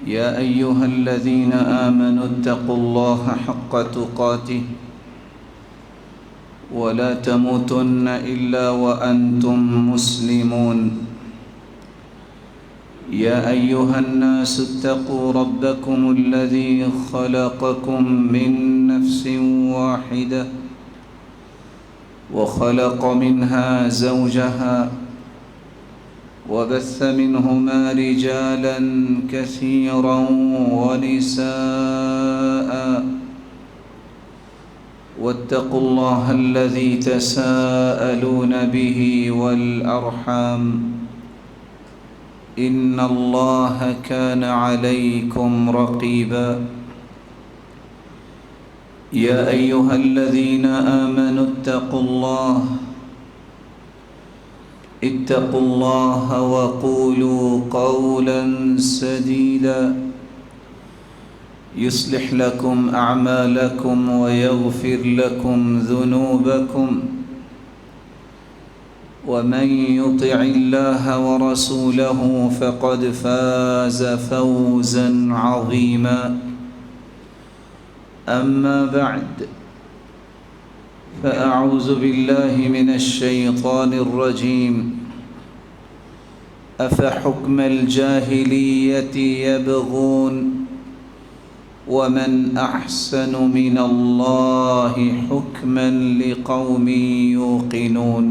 يا أيها الذين آمنوا اتقوا الله حق تقاته ولا تموتن إلا وأنتم مسلمون. يا أيها الناس اتقوا ربكم الذي خلقكم من نفس واحدة وخلق منها زوجها وبث منهما رجالا كثيرا ونساء، واتقوا الله الذي تساءلون به والأرحام إن الله كان عليكم رقيبا. يا أيها الذين آمنوا اتقوا الله وقولوا قولا سديدا يصلح لكم أعمالكم ويغفر لكم ذنوبكم، ومن يطع الله ورسوله فقد فاز فوزا عظيما. أما بعد، فأعوذ بالله من الشيطان الرجيم. أفحكم الجاهلية يبغون ومن أحسن من الله حكما لقوم يوقنون.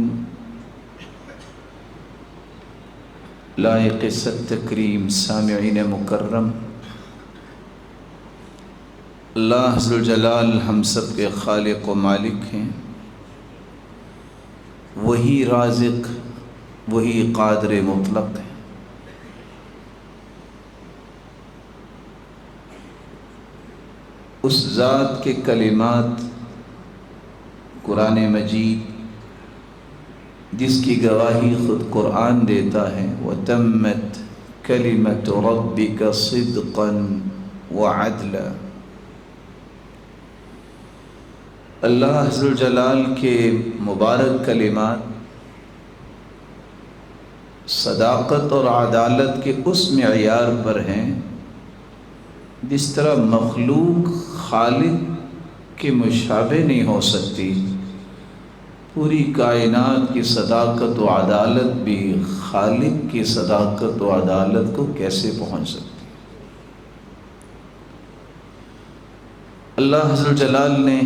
لائق ست تکریم سامعین مکرم، اللہ ذوالجلال ہم سب کے خالق و مالک ہیں. وہی رازق، وہی قادر مطلق ہے. اس ذات کے کلمات قرآن مجید جس کی گواہی خود قرآن دیتا ہے، وَتَمَّتْ كَلِمَةُ رَبِّكَ صِدْقًا وَعَدْلًا. اللہ ذوالجلال کے مبارک کلمات صداقت اور عدالت کے اس معیار پر ہیں جس طرح مخلوق خالق کے مشابہ نہیں ہو سکتی، پوری کائنات کی صداقت و عدالت بھی خالق کی صداقت و عدالت کو کیسے پہنچ سکتی. اللہ ذوالجلال نے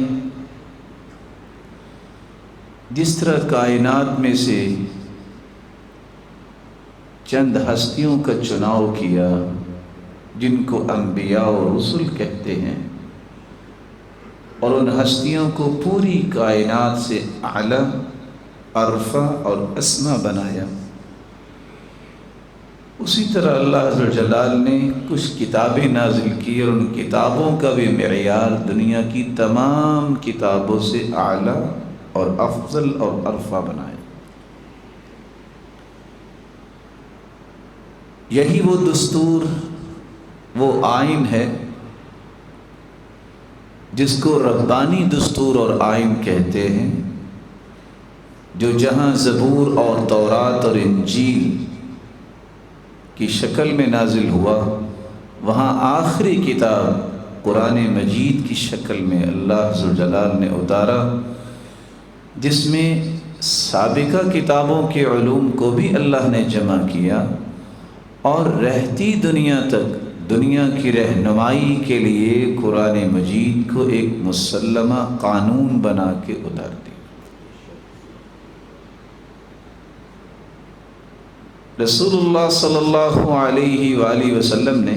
جس طرح کائنات میں سے چند ہستیوں کا چناؤ کیا جن کو انبیاء اور رسل کہتے ہیں، اور ان ہستیوں کو پوری کائنات سے اعلیٰ، ارفع اور اسما بنایا، اسی طرح اللہ ذوالجلال نے کچھ کتابیں نازل کی اور ان کتابوں کا بھی معیار دنیا کی تمام کتابوں سے اعلیٰ اور افضل اور ارفع بنایا. یہی وہ دستور، وہ آئین ہے جس کو ربانی دستور اور آئین کہتے ہیں، جو جہاں زبور اور تورات اور انجیل کی شکل میں نازل ہوا، وہاں آخری کتاب قرآن مجید کی شکل میں اللہ ذوالجلال نے اتارا، جس میں سابقہ کتابوں کے علوم کو بھی اللہ نے جمع کیا اور رہتی دنیا تک دنیا کی رہنمائی کے لیے قرآن مجید کو ایک مسلمہ قانون بنا کے اتار دی. رسول اللہ صلی اللہ علیہ وآلہ وسلم نے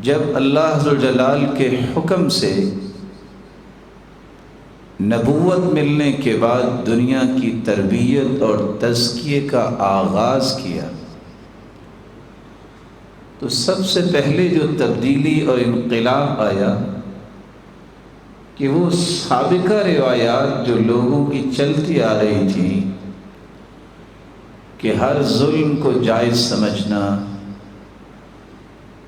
جب اللہ ذوالجلال کے حکم سے نبوت ملنے کے بعد دنیا کی تربیت اور تزکیے کا آغاز کیا، تو سب سے پہلے جو تبدیلی اور انقلاب آیا کہ وہ سابقہ روایات جو لوگوں کی چلتی آ رہی تھی کہ ہر ظلم کو جائز سمجھنا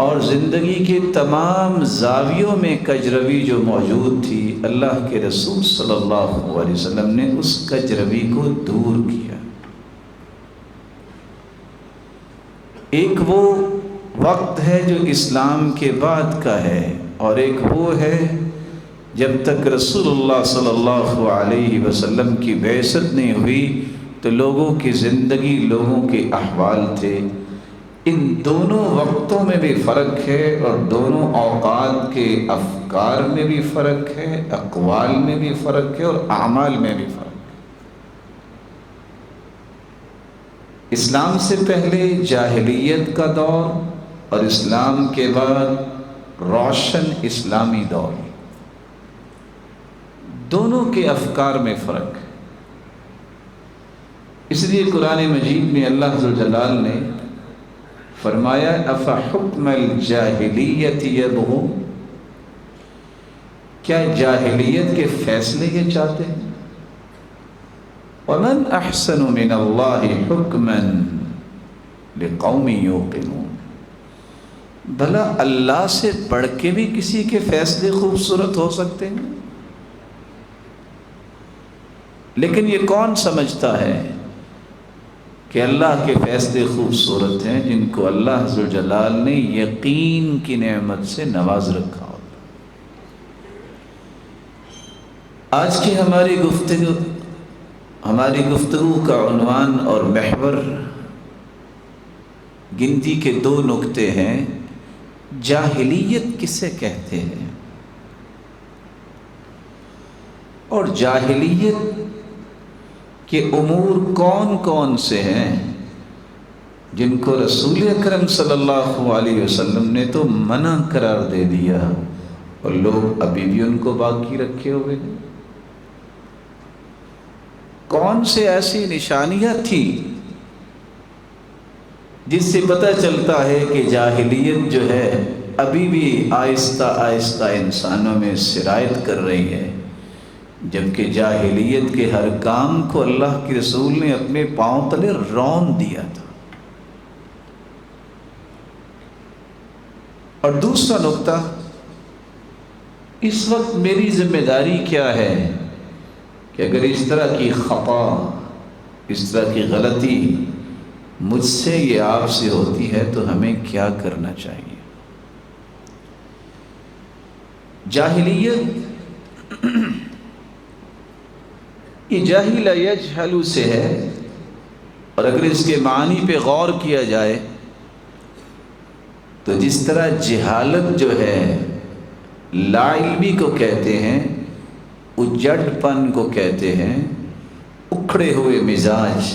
اور زندگی کے تمام زاویوں میں کجروی جو موجود تھی، اللہ کے رسول صلی اللہ علیہ وسلم نے اس کجروی کو دور کیا. ایک وہ وقت ہے جو اسلام کے بعد کا ہے، اور ایک وہ ہے جب تک رسول اللہ صلی اللہ علیہ وسلم کی بعثت نہیں ہوئی تو لوگوں کی زندگی، لوگوں کے احوال تھے۔ ان دونوں وقتوں میں بھی فرق ہے، اور دونوں اوقات کے افکار میں بھی فرق ہے، اقوال میں بھی فرق ہے، اور اعمال میں بھی فرق ہے۔ اسلام سے پہلے جاہلیت کا دور، اور اسلام کے بعد روشن اسلامی دور، دونوں کے افکار میں فرق ہے۔ اس لیے قرآن مجید میں اللہ ذوالجلال نے فرمایا افحکم الجاہلیت یبغون، کیا جاہلیت کے فیصلے یہ چاہتے ہیں؟ ومن احسن من اللہ حکما لقوم یوقنون، بھلا اللہ سے بڑھ کے بھی کسی کے فیصلے خوبصورت ہو سکتے ہیں؟ لیکن یہ کون سمجھتا ہے کہ اللہ کے فیصلے خوبصورت ہیں؟ جن کو اللہ ذوالجلال نے یقین کی نعمت سے نواز رکھا ہو۔ آج کی ہماری گفتگو کا عنوان اور محور گنتی کے 2 نکتے ہیں۔ جاہلیت کسے کہتے ہیں، اور جاہلیت کہ امور کون کون سے ہیں جن کو رسول اکرم صلی اللہ علیہ وسلم نے تو منع قرار دے دیا، اور لوگ ابھی بھی ان کو باقی رکھے ہوئے ہیں۔ کون سے ایسی نشانیاں تھیں جس سے پتہ چلتا ہے کہ جاہلیت جو ہے ابھی بھی آہستہ آہستہ انسانوں میں سرایت کر رہی ہے، جبکہ جاہلیت کے ہر کام کو اللہ کے رسول نے اپنے پاؤں تلے رون دیا تھا۔ اور دوسرا نقطہ، اس وقت میری ذمہ داری کیا ہے کہ اگر اس طرح کی خطا، اس طرح کی غلطی مجھ سے یہ آپ سے ہوتی ہے تو ہمیں کیا کرنا چاہیے۔ جاہلیت یہ جاہل یجہل سے ہے، اور اگر اس کے معنی پہ غور کیا جائے تو جس طرح جہالت جو ہے لا علمی کو کہتے ہیں، اجڑ پن کو کہتے ہیں، اکھڑے ہوئے مزاج،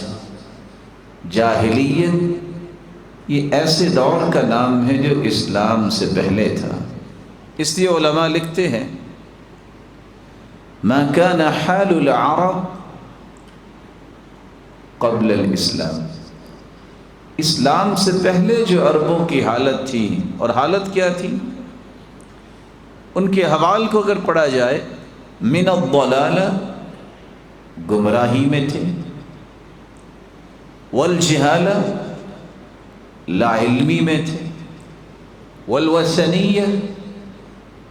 جاہلیت یہ ایسے دور کا نام ہے جو اسلام سے پہلے تھا۔ اس لیے علماء لکھتے ہیں ما كان حال العرب قبل الاسلام، اسلام سے پہلے جو عربوں کی حالت تھی، اور حالت کیا تھی ان کے حوال کو اگر پڑھا جائے، من الضلالہ گمراہی میں تھے، والجہالہ لا علمی میں تھے، والوثنیہ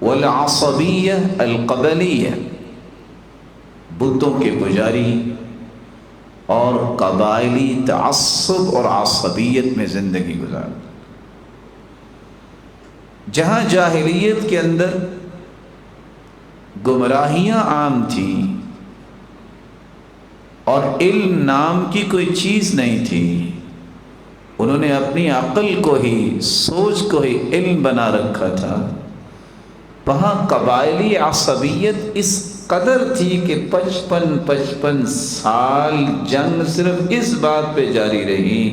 والعصبیہ القبلیہ بتوں کے پجاری اور قبائلی تعصب اور عصبیت میں زندگی گزار۔ جہاں جاہلیت کے اندر گمراہیاں عام تھیں اور علم نام کی کوئی چیز نہیں تھی، انہوں نے اپنی عقل کو ہی، سوچ کو ہی علم بنا رکھا تھا، وہاں قبائلی عصبیت اس قدر تھی کہ 55 سال جنگ صرف اس بات پہ جاری رہی،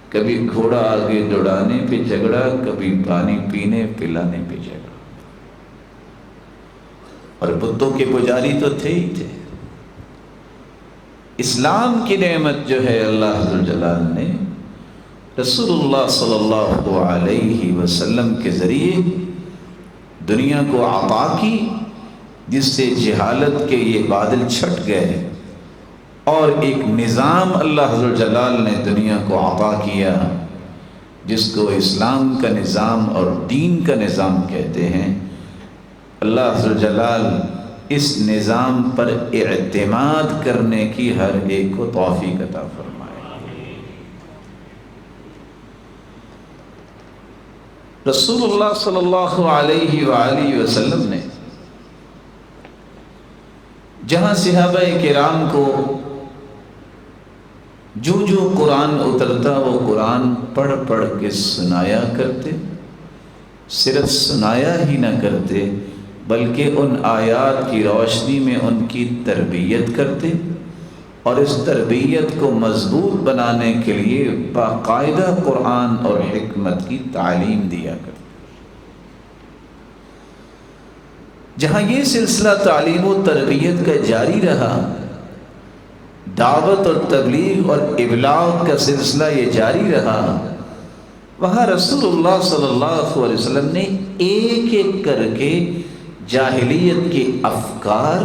کبھی گھوڑا آگے دوڑانے پہ جھگڑا، کبھی پانی پینے پلانے پہ جھگڑا، اور بتوں کے پجاری تو تھے ہی تھے۔ اسلام کی نعمت جو ہے اللہ ذوالجلال نے رسول اللہ صلی اللہ علیہ وسلم کے ذریعے دنیا کو عطا کی، جس سے جہالت کے یہ بادل چھٹ گئے، اور ایک نظام اللہ ذوالجلال نے دنیا کو عطا کیا جس کو اسلام کا نظام اور دین کا نظام کہتے ہیں۔ اللہ ذوالجلال اس نظام پر اعتماد کرنے کی ہر ایک کو توفیق عطا فرمائے۔ رسول اللہ صلی اللہ علیہ وآلہ وسلم نے جہاں صحابہ کرام کو جو جو قرآن اترتا وہ قرآن پڑھ پڑھ کے سنایا کرتے، صرف سنایا ہی نہ کرتے بلکہ ان آیات کی روشنی میں ان کی تربیت کرتے، اور اس تربیت کو مضبوط بنانے کے لیے باقاعدہ قرآن اور حکمت کی تعلیم دیا کرتے۔ جہاں یہ سلسلہ تعلیم و تربیت کا جاری رہا، دعوت اور تبلیغ اور ابلاغ کا سلسلہ یہ جاری رہا، وہاں رسول اللہ صلی اللہ علیہ وسلم نے ایک ایک کر کے جاہلیت کے افکار،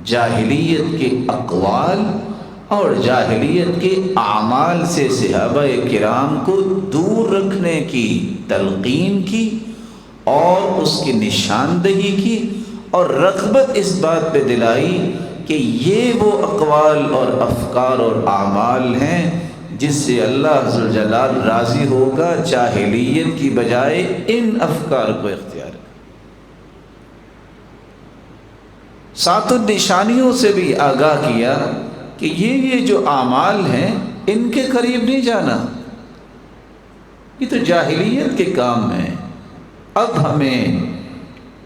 جاہلیت کے اقوال اور جاہلیت کے اعمال سے صحابہ کرام کو دور رکھنے کی تلقین کی اور اس کی نشاندہی کی، اور رغبت اس بات پہ دلائی کہ یہ وہ اقوال اور افکار اور اعمال ہیں جس سے اللہ عز و جل راضی ہوگا، جاہلیت کی بجائے ان افکار کو اختیار کر۔ ساتھ نشانیوں سے بھی آگاہ کیا کہ یہ جو اعمال ہیں ان کے قریب نہیں جانا، یہ تو جاہلیت کے کام ہیں۔ اب ہمیں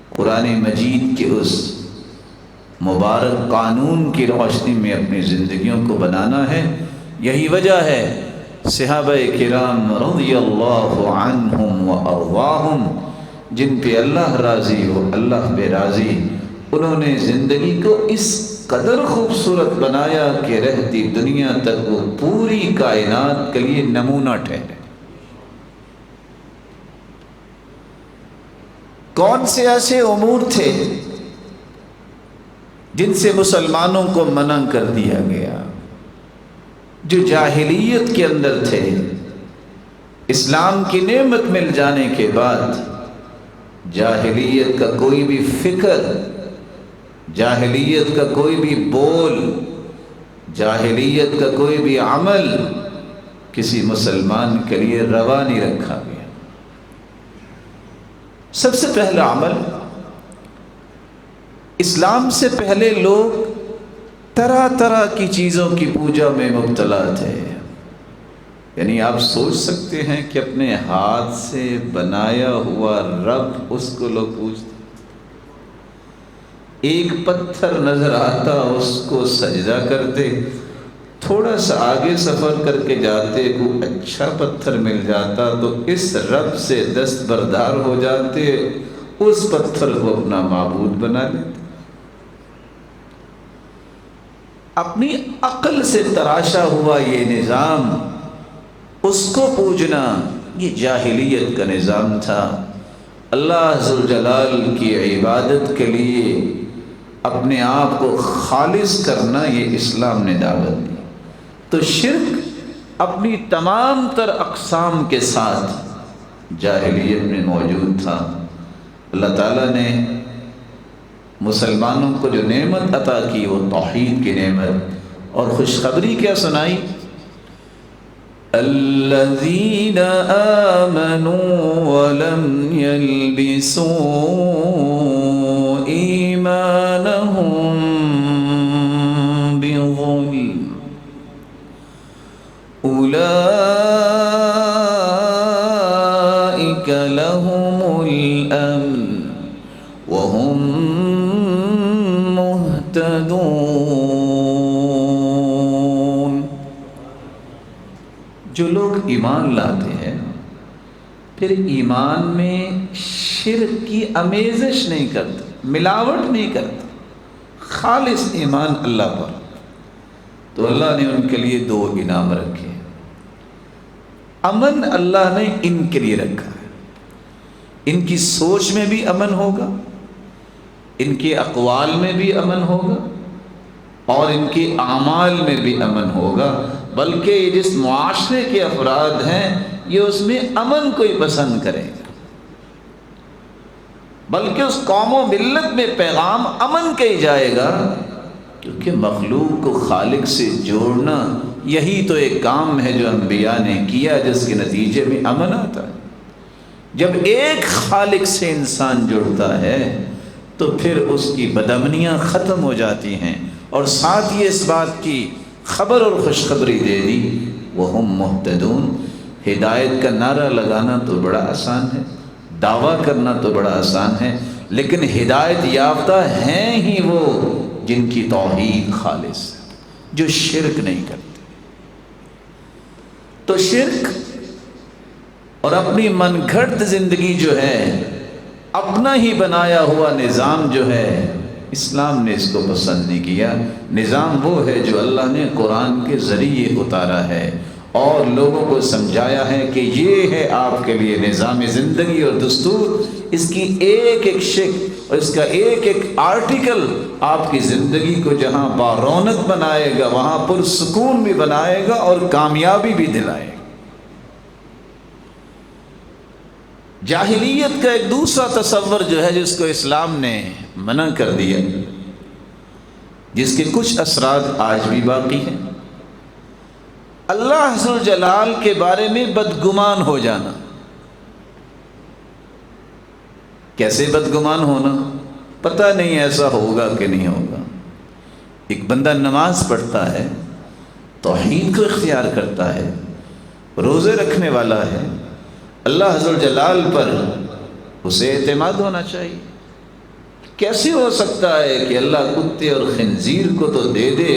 قرآن مجید کے اس مبارک قانون کی روشنی میں اپنی زندگیوں کو بنانا ہے۔ یہی وجہ ہے صحابہ کرام رضی اللہ عنہم و ارضاہم، جن پہ اللہ راضی ہو اللہ پہ راضی، انہوں نے زندگی کو اس قدر خوبصورت بنایا کہ رہتی دنیا تک وہ پوری کائنات کے لیے نمونہ ٹھہرے۔ کون سے ایسے امور تھے جن سے مسلمانوں کو منع کر دیا گیا، جو جاہلیت کے اندر تھے؟ اسلام کی نعمت مل جانے کے بعد جاہلیت کا کوئی بھی فکر، جاہلیت کا کوئی بھی بول، جاہلیت کا کوئی بھی عمل کسی مسلمان کے لیے روا نہیں رکھا گیا۔ سب سے پہلا عمل، اسلام سے پہلے لوگ طرح طرح کی چیزوں کی پوجا میں مبتلا تھے۔ یعنی آپ سوچ سکتے ہیں کہ اپنے ہاتھ سے بنایا ہوا رب، اس کو لوگ پوجتے، ایک پتھر نظر آتا اس کو سجدہ کرتے، تھوڑا سا آگے سفر کر کے جاتے کوئی اچھا پتھر مل جاتا تو اس رب سے دستبردار ہو جاتے، اس پتھر کو اپنا معبود بنا لیتے۔ اپنی عقل سے تراشا ہوا یہ نظام، اس کو پوجنا، یہ جاہلیت کا نظام تھا۔ اللہ ذوالجلال کی عبادت کے لیے اپنے آپ کو خالص کرنا یہ اسلام نے دعوت دی۔ تو شرک اپنی تمام تر اقسام کے ساتھ جاہلیت میں موجود تھا۔ اللہ تعالیٰ نے مسلمانوں کو جو نعمت عطا کی وہ توحید کی نعمت، اور خوشخبری کیا سنائی؟ الذین آمنوا ولم یلبسوا ایمانہم بظلم اولئک لہم الامن وہم مہتدون۔ جو لوگ ایمان لاتے ہیں پھر ایمان میں شرک کی آمیزش نہیں کرتے، ملاوٹ نہیں کرتے، خالص ایمان اللہ پر، تو اللہ نے ان کے لیے دو انعام رکھے۔ امن اللہ نے ان کے لیے رکھا ہے، ان کی سوچ میں بھی امن ہوگا، ان کے اقوال میں بھی امن ہوگا، اور ان کے اعمال میں بھی امن ہوگا۔ بلکہ یہ جس معاشرے کے افراد ہیں یہ اس میں امن کو ہی پسند کریں گے، بلکہ اس قوم و ملت میں پیغام امن کا ہی جائے گا، کیونکہ مخلوق کو خالق سے جوڑنا یہی تو ایک کام ہے جو انبیاء نے کیا، جس کے نتیجے میں امن آتا ہے۔ جب ایک خالق سے انسان جڑتا ہے تو پھر اس کی بدامنیاں ختم ہو جاتی ہیں، اور ساتھ یہ اس بات کی خبر اور خوشخبری دے دی وَهُمْ مُهْتَدُونَ۔ ہدایت کا نعرہ لگانا تو بڑا آسان ہے، دعویٰ کرنا تو بڑا آسان ہے، لیکن ہدایت یافتہ ہیں ہی وہ جن کی توحید خالص ہے، جو شرک نہیں کرتے۔ تو شرک اور اپنی من گھڑت زندگی جو ہے، اپنا ہی بنایا ہوا نظام جو ہے، اسلام نے اس کو پسند نہیں کیا۔ نظام وہ ہے جو اللہ نے قرآن کے ذریعے اتارا ہے اور لوگوں کو سمجھایا ہے کہ یہ ہے آپ کے لیے نظام زندگی اور دستور۔ اس کی ایک ایک شک اور اس کا ایک ایک آرٹیکل آپ کی زندگی کو جہاں بارونق بنائے گا، وہاں پرسکون بھی بنائے گا اور کامیابی بھی دلائے گا۔ جاہلیت کا ایک دوسرا تصور جو ہے جس کو اسلام نے منع کر دیا، جس کے کچھ اثرات آج بھی باقی ہیں، اللہ ذو الجلال کے بارے میں بدگمان ہو جانا۔ کیسے بدگمان ہونا؟ پتہ نہیں ایسا ہوگا کہ نہیں ہوگا۔ ایک بندہ نماز پڑھتا ہے، توحید کو اختیار کرتا ہے، روزے رکھنے والا ہے، اللہ ذو الجلال پر اسے اعتماد ہونا چاہیے۔ کیسے ہو سکتا ہے کہ اللہ کتے اور خنزیر کو تو دے دے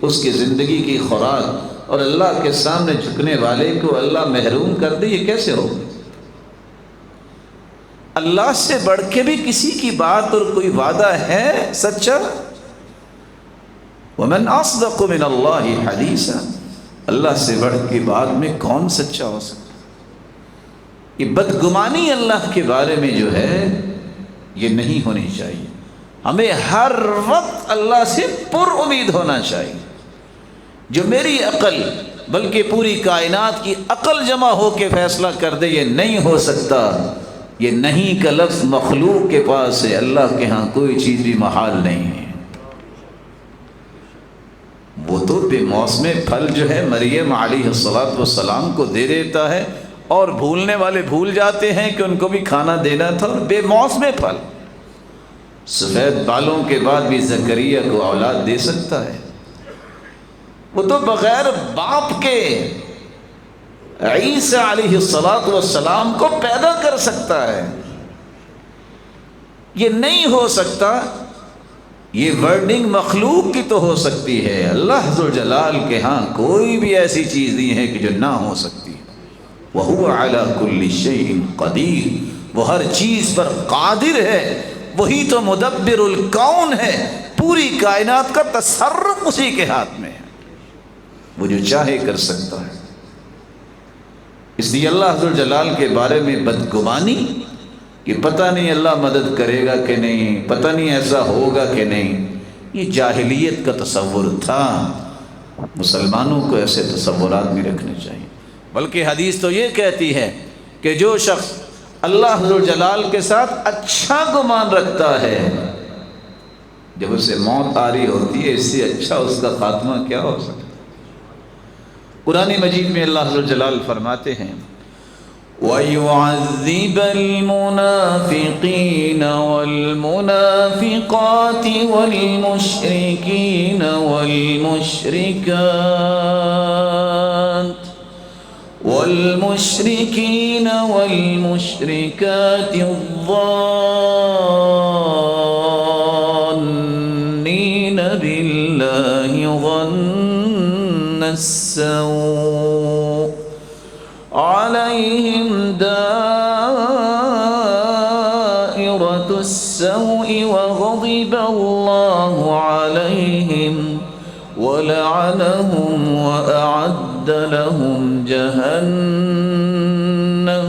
اس کی زندگی کی خوراک، اور اللہ کے سامنے جھکنے والے کو اللہ محروم کر دے؟ یہ کیسے ہو؟ اللہ سے بڑھ کے بھی کسی کی بات اور کوئی وعدہ ہے سچا؟ وَمَنْ أَصْدَقُ مِنَ اللَّهِ حَدِيثًا۔ اللہ سے بڑھ کے بات میں کون سچا ہو سکتا؟ یہ بدگمانی اللہ کے بارے میں جو ہے یہ نہیں ہونی چاہیے۔ ہمیں ہر وقت اللہ سے پر امید ہونا چاہیے۔ جو میری عقل بلکہ پوری کائنات کی عقل جمع ہو کے فیصلہ کر دے یہ نہیں ہو سکتا، یہ نہیں کا لفظ مخلوق کے پاس ہے، اللہ کے ہاں کوئی چیز بھی محال نہیں ہے۔ وہ تو بے موسم پھل جو ہے مریم علیہ السلام کو دے دیتا ہے، اور بھولنے والے بھول جاتے ہیں کہ ان کو بھی کھانا دینا تھا، اور بے موسم پھل۔ سفید بالوں کے بعد بھی زکریا کو اولاد دے سکتا ہے۔ وہ تو بغیر باپ کے عیسیٰ علیہ السلام کو پیدا کر سکتا ہے۔ یہ نہیں ہو سکتا، یہ ورڈنگ مخلوق کی تو ہو سکتی ہے، اللہ ذو الجلال کے ہاں کوئی بھی ایسی چیز نہیں ہے کہ جو نہ ہو سکتی۔ وَهُوَ عَلَى كُلِّ شَيْءٍ قَدِيرٌ، وہ ہر چیز پر قادر ہے، وہی تو مدبر الکون ہے، پوری کائنات کا تصرف اسی کے ہاتھ میں ہے، وہ جو چاہے کر سکتا ہے۔ اس لیے اللہ ذو الجلال کے بارے میں بدگمانی کہ پتہ نہیں اللہ مدد کرے گا کہ نہیں، پتہ نہیں ایسا ہوگا کہ نہیں، یہ جاہلیت کا تصور تھا۔ مسلمانوں کو ایسے تصورات بھی رکھنے چاہیے۔ بلکہ حدیث تو یہ کہتی ہے کہ جو شخص اللہ ذو الجلال کے ساتھ اچھا گمان رکھتا ہے، جب اسے موت آ رہی ہوتی ہے، اس سے اچھا اس کا خاتمہ کیا ہو سکتا ہے؟ قرآن مجید میں اللہ ذو الجلال فرماتے ہیں وَيُعَذِّبَ الْمُنَافِقِينَ وَالْمُنَافِقَاتِ وَالْمُشْرِكِينَ وَالْمُشْرِكَاتِ الظَّانِّينَ بِاللَّهِ ظَنَّ السَّوْءِ عَلَيْهِمْ دَائِرَةُ السَّوْءِ وَغَضِبَ اللَّهُ عَلَيْهِمْ وَلَعَنَهُمْ وَأَعَدَّ لَهُمْ جَهَنَّمَ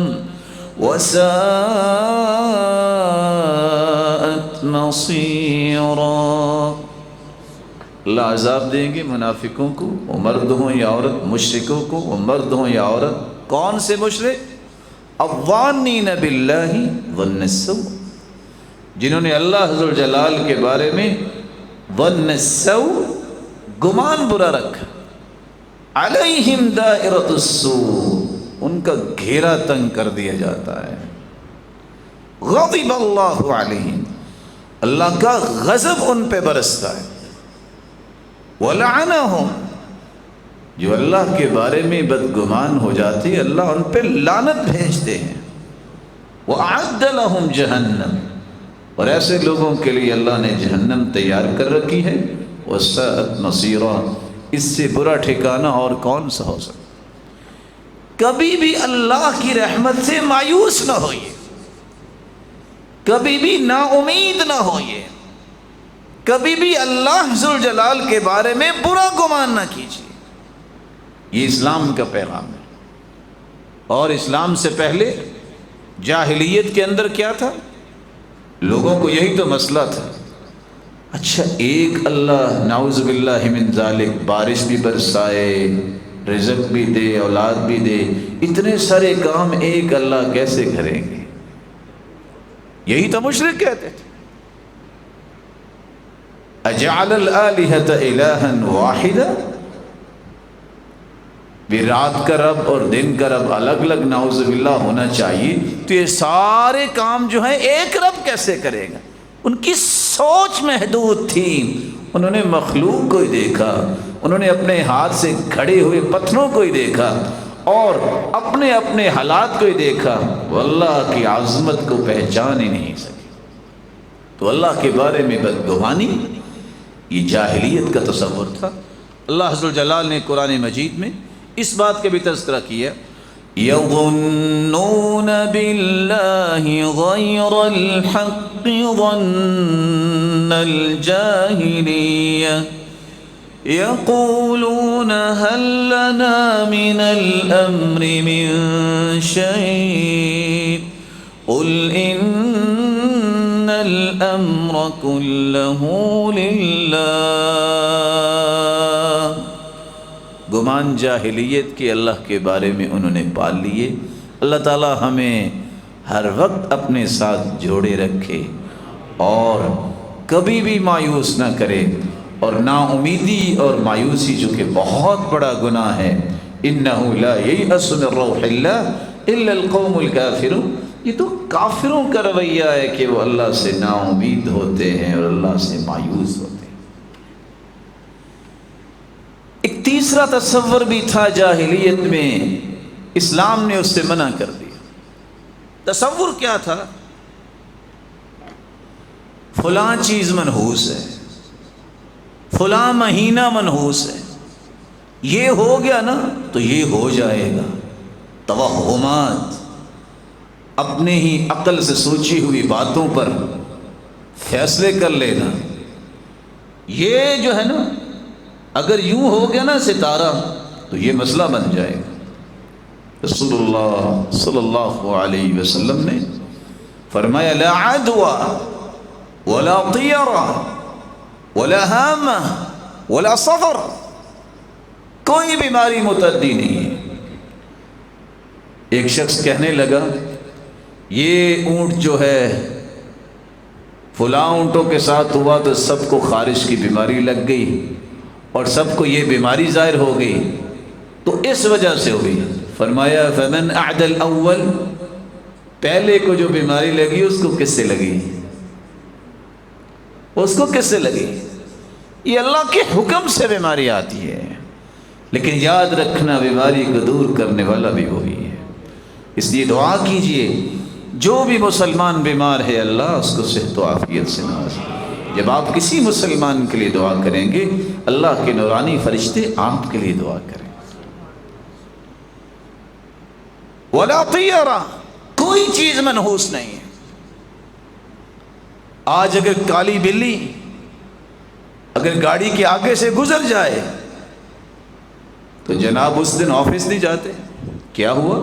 وَسَاءَتْ مَصِيرًا۔ اللہ عذاب دیں گے منافقوں کو، وہ مرد ہوں یا عورت، مشرکوں کو، وہ مرد ہوں یا عورت۔ کون سے مشرک؟ الظانین باللہ ظن السوء، جنہوں نے اللہ ذو الجلال کے بارے میں ظن السوء، گمان برا رکھا، علیہم دائرۃ السوء، ان کا گھیرا تنگ کر دیا جاتا ہے۔ غضب اللہ علیہم، اللہ کا غضب ان پہ برستا ہے، وَلَعَنَهُمْ، جو اللہ کے بارے میں بدگمان ہو جاتے اللہ ان پہ لعنت بھیجتے ہیں، وَأَعَدَّ لَهُمْ جَهَنَّمْ، اور ایسے لوگوں کے لیے اللہ نے جہنم تیار کر رکھی ہے، وَسَاءَتْ مَصِيرًا، اس سے برا ٹھکانہ اور کون سا ہو سکتا۔ کبھی بھی اللہ کی رحمت سے مایوس نہ ہوئیے، کبھی بھی نا امید نہ ہوئیے، کبھی بھی اللہ ذوالجلال کے بارے میں برا گمان نہ کیجیے۔ یہ اسلام کا پیغام ہے۔ اور اسلام سے پہلے جاہلیت کے اندر کیا تھا؟ لوگوں کو یہی تو مسئلہ تھا، اچھا ایک اللہ نعوذ باللہ من ذالک بارش بھی برسائے، رزق بھی دے، اولاد بھی دے، اتنے سارے کام ایک اللہ کیسے کریں گے؟ یہی تو مشرک کہتے تھے۔ اجعل الآلہۃ الہا واحدا، بھی رات کا رب اور دن کا رب الگ الگ نعوذ باللہ ہونا چاہیے، تو یہ سارے کام جو ہیں ایک رب کیسے کرے گا؟ ان کی سوچ محدود تھی، انہوں نے مخلوق کو ہی دیکھا، انہوں نے اپنے ہاتھ سے کھڑے ہوئے پتھروں کو ہی دیکھا اور اپنے اپنے حالات کو ہی دیکھا، وہ اللہ کی عظمت کو پہچان ہی نہیں سکے۔ تو اللہ کے بارے میں بدگمانی یہ جاہلیت کا تصور تھا۔ اللہ عز و جلال نے قرآن مجید میں اس بات کا بھی تذکرہ کیا، یظنون باللہ غیر الحق ظن الجاہلیہ یقولون هل لنا من الامر من شیء قل ان الامر كله للہ۔ گمان جاہلیت کے اللہ کے بارے میں انہوں نے پال لیے۔ اللہ تعالی ہمیں ہر وقت اپنے ساتھ جوڑے رکھے اور کبھی بھی مایوس نہ کرے، اور نا امیدی اور مایوسی جو کہ بہت بڑا گناہ ہے، انہ لا ییأس من روح اللہ الا القوم الکافرون، یہ تو کافروں کا رویہ ہے کہ وہ اللہ سے نا امید ہوتے ہیں اور اللہ سے مایوس ہوتے ہیں۔ ایک تیسرا تصور بھی تھا جاہلیت میں، اسلام نے اس سے منع کر دیا۔ تصور کیا تھا؟ فلاں چیز منحوس ہے، فلاں مہینہ منحوس ہے، یہ ہو گیا نا تو یہ ہو جائے گا۔ توہمات، اپنے ہی عقل سے سوچی ہوئی باتوں پر فیصلے کر لینا، یہ جو ہے نا اگر یوں ہو گیا نا ستارہ تو یہ مسئلہ بن جائے گا۔ رسول اللہ صلی اللہ علیہ وسلم نے فرمایا لا عدوى ولا طیرہ ولا ہامہ ولا صفر، کوئی بیماری متعدی نہیں ہے۔ ایک شخص کہنے لگا یہ اونٹ جو ہے فلاں اونٹوں کے ساتھ ہوا تو سب کو خارش کی بیماری لگ گئی اور سب کو یہ بیماری ظاہر ہو گئی، تو اس وجہ سے ہوئی۔ فرمایا فمن اعد الاول، پہلے کو جو بیماری لگی اس کو کس سے لگی؟ اس کو کس سے لگی؟ یہ اللہ کے حکم سے بیماری آتی ہے، لیکن یاد رکھنا بیماری کو دور کرنے والا بھی وہی ہے۔ اس لیے دعا کیجئے جو بھی مسلمان بیمار ہے اللہ اس کو صحت و عافیت سے نوازے۔ جب آپ کسی مسلمان کے لیے دعا کریں گے اللہ کے نورانی فرشتے آپ کے لیے دعا کریں۔ ولا طیرہ، کوئی چیز منحوس نہیں ہے۔ آج اگر کالی بلی اگر گاڑی کے آگے سے گزر جائے تو جناب اس دن آفس نہیں جاتے، کیا ہوا؟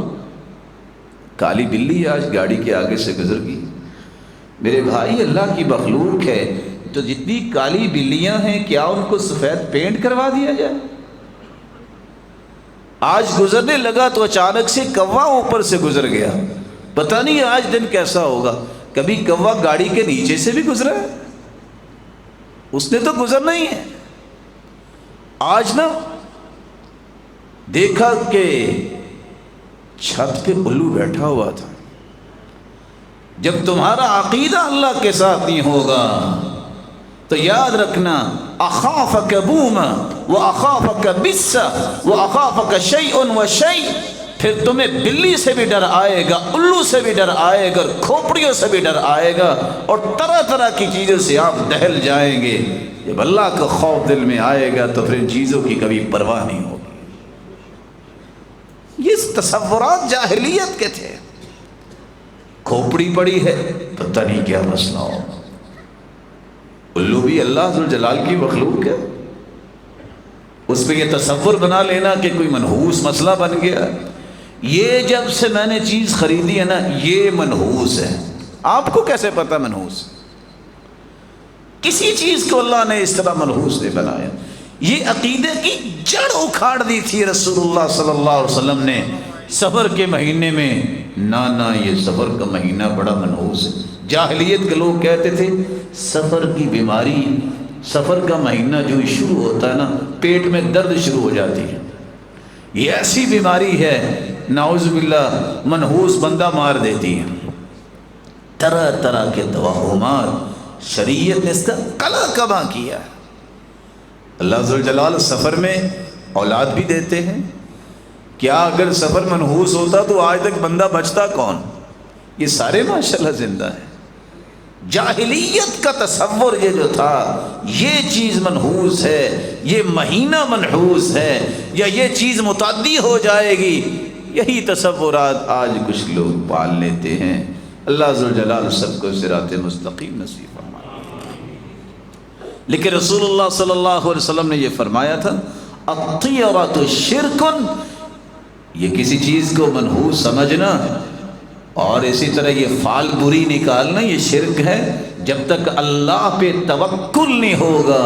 کالی بلی آج گاڑی کے آگے سے گزر گئی۔ میرے بھائی اللہ کی مخلوق ہے تو جتنی کالی بلیاں ہیں کیا ان کو سفید پینٹ کروا دیا جائے؟ آج گزرنے لگا تو اچانک سے کوا اوپر سے گزر گیا، پتہ نہیں آج دن کیسا ہوگا۔ کبھی کوا گاڑی کے نیچے سے بھی گزرا ہے؟ اس نے تو گزرنا ہی ہے۔ آج نا دیکھا کہ چھت پہ الو بیٹھا ہوا تھا، جب تمہارا عقیدہ اللہ کے ساتھ نہیں ہوگا تو یاد رکھنا اخافک بوما واخافک بس واخافک شیء وشیء، پھر تمہیں بلی سے بھی ڈر آئے گا، الو سے بھی ڈر آئے گا، کھوپڑیوں سے بھی ڈر آئے گا، اور طرح طرح کی چیزوں سے آپ دہل جائیں گے۔ جب اللہ کا خوف دل میں آئے گا تو پھر ان چیزوں کی کبھی پرواہ نہیں ہوگی۔ یہ تصورات جاہلیت کے تھے۔ کھوپڑی پڑی ہے پتہ نہیں کیا مسئلہ ہو، الو بھی اللہ ذوالجلال کی مخلوق ہے، اس پہ یہ تصور بنا لینا کہ کوئی منحوس مسئلہ بن گیا۔ یہ جب سے میں نے چیز خریدی ہے نا، یہ منحوس ہے۔ آپ کو کیسے پتہ منحوس؟ کسی چیز کو اللہ نے اس طرح منحوس نہیں بنایا۔ یہ عقیدے کی جڑ اکھاڑ دی تھی رسول اللہ صلی اللہ علیہ وسلم نے سفر کے مہینے میں۔ نہ یہ سفر کا مہینہ بڑا منحوس ہے۔ جاہلیت کے لوگ کہتے تھے سفر کی بیماری، سفر کا مہینہ جو شروع ہوتا ہے نا، پیٹ میں درد شروع ہو جاتی ہے، یہ ایسی بیماری ہے نعوذ باللہ منحوس بندہ مار دیتی ہے۔ طرح طرح کے توہمات شریعت نے اس کا کلا کما کیا۔ اللہ ذوالجلال سفر میں اولاد بھی دیتے ہیں۔ کیا اگر سفر منحوس ہوتا تو آج تک بندہ بچتا کون؟ یہ سارے ماشاءاللہ زندہ ہیں۔ جاہلیت کا تصور یہ جو تھا یہ چیز منحوس ہے، یہ مہینہ منحوس ہے، یا یہ چیز متعدی ہو جائے گی، یہی تصورات آج کچھ لوگ پال لیتے ہیں۔ اللہ ذوالجلال سب کو صراط مستقیم نصیب فرمائے۔ لیکن رسول اللہ صلی اللہ علیہ وسلم نے یہ فرمایا تھا الطیرۃ شرک، یہ کسی چیز کو منحوس سمجھنا اور اسی طرح یہ فال بری نکالنا یہ شرک ہے۔ جب تک اللہ پہ توکل نہیں ہوگا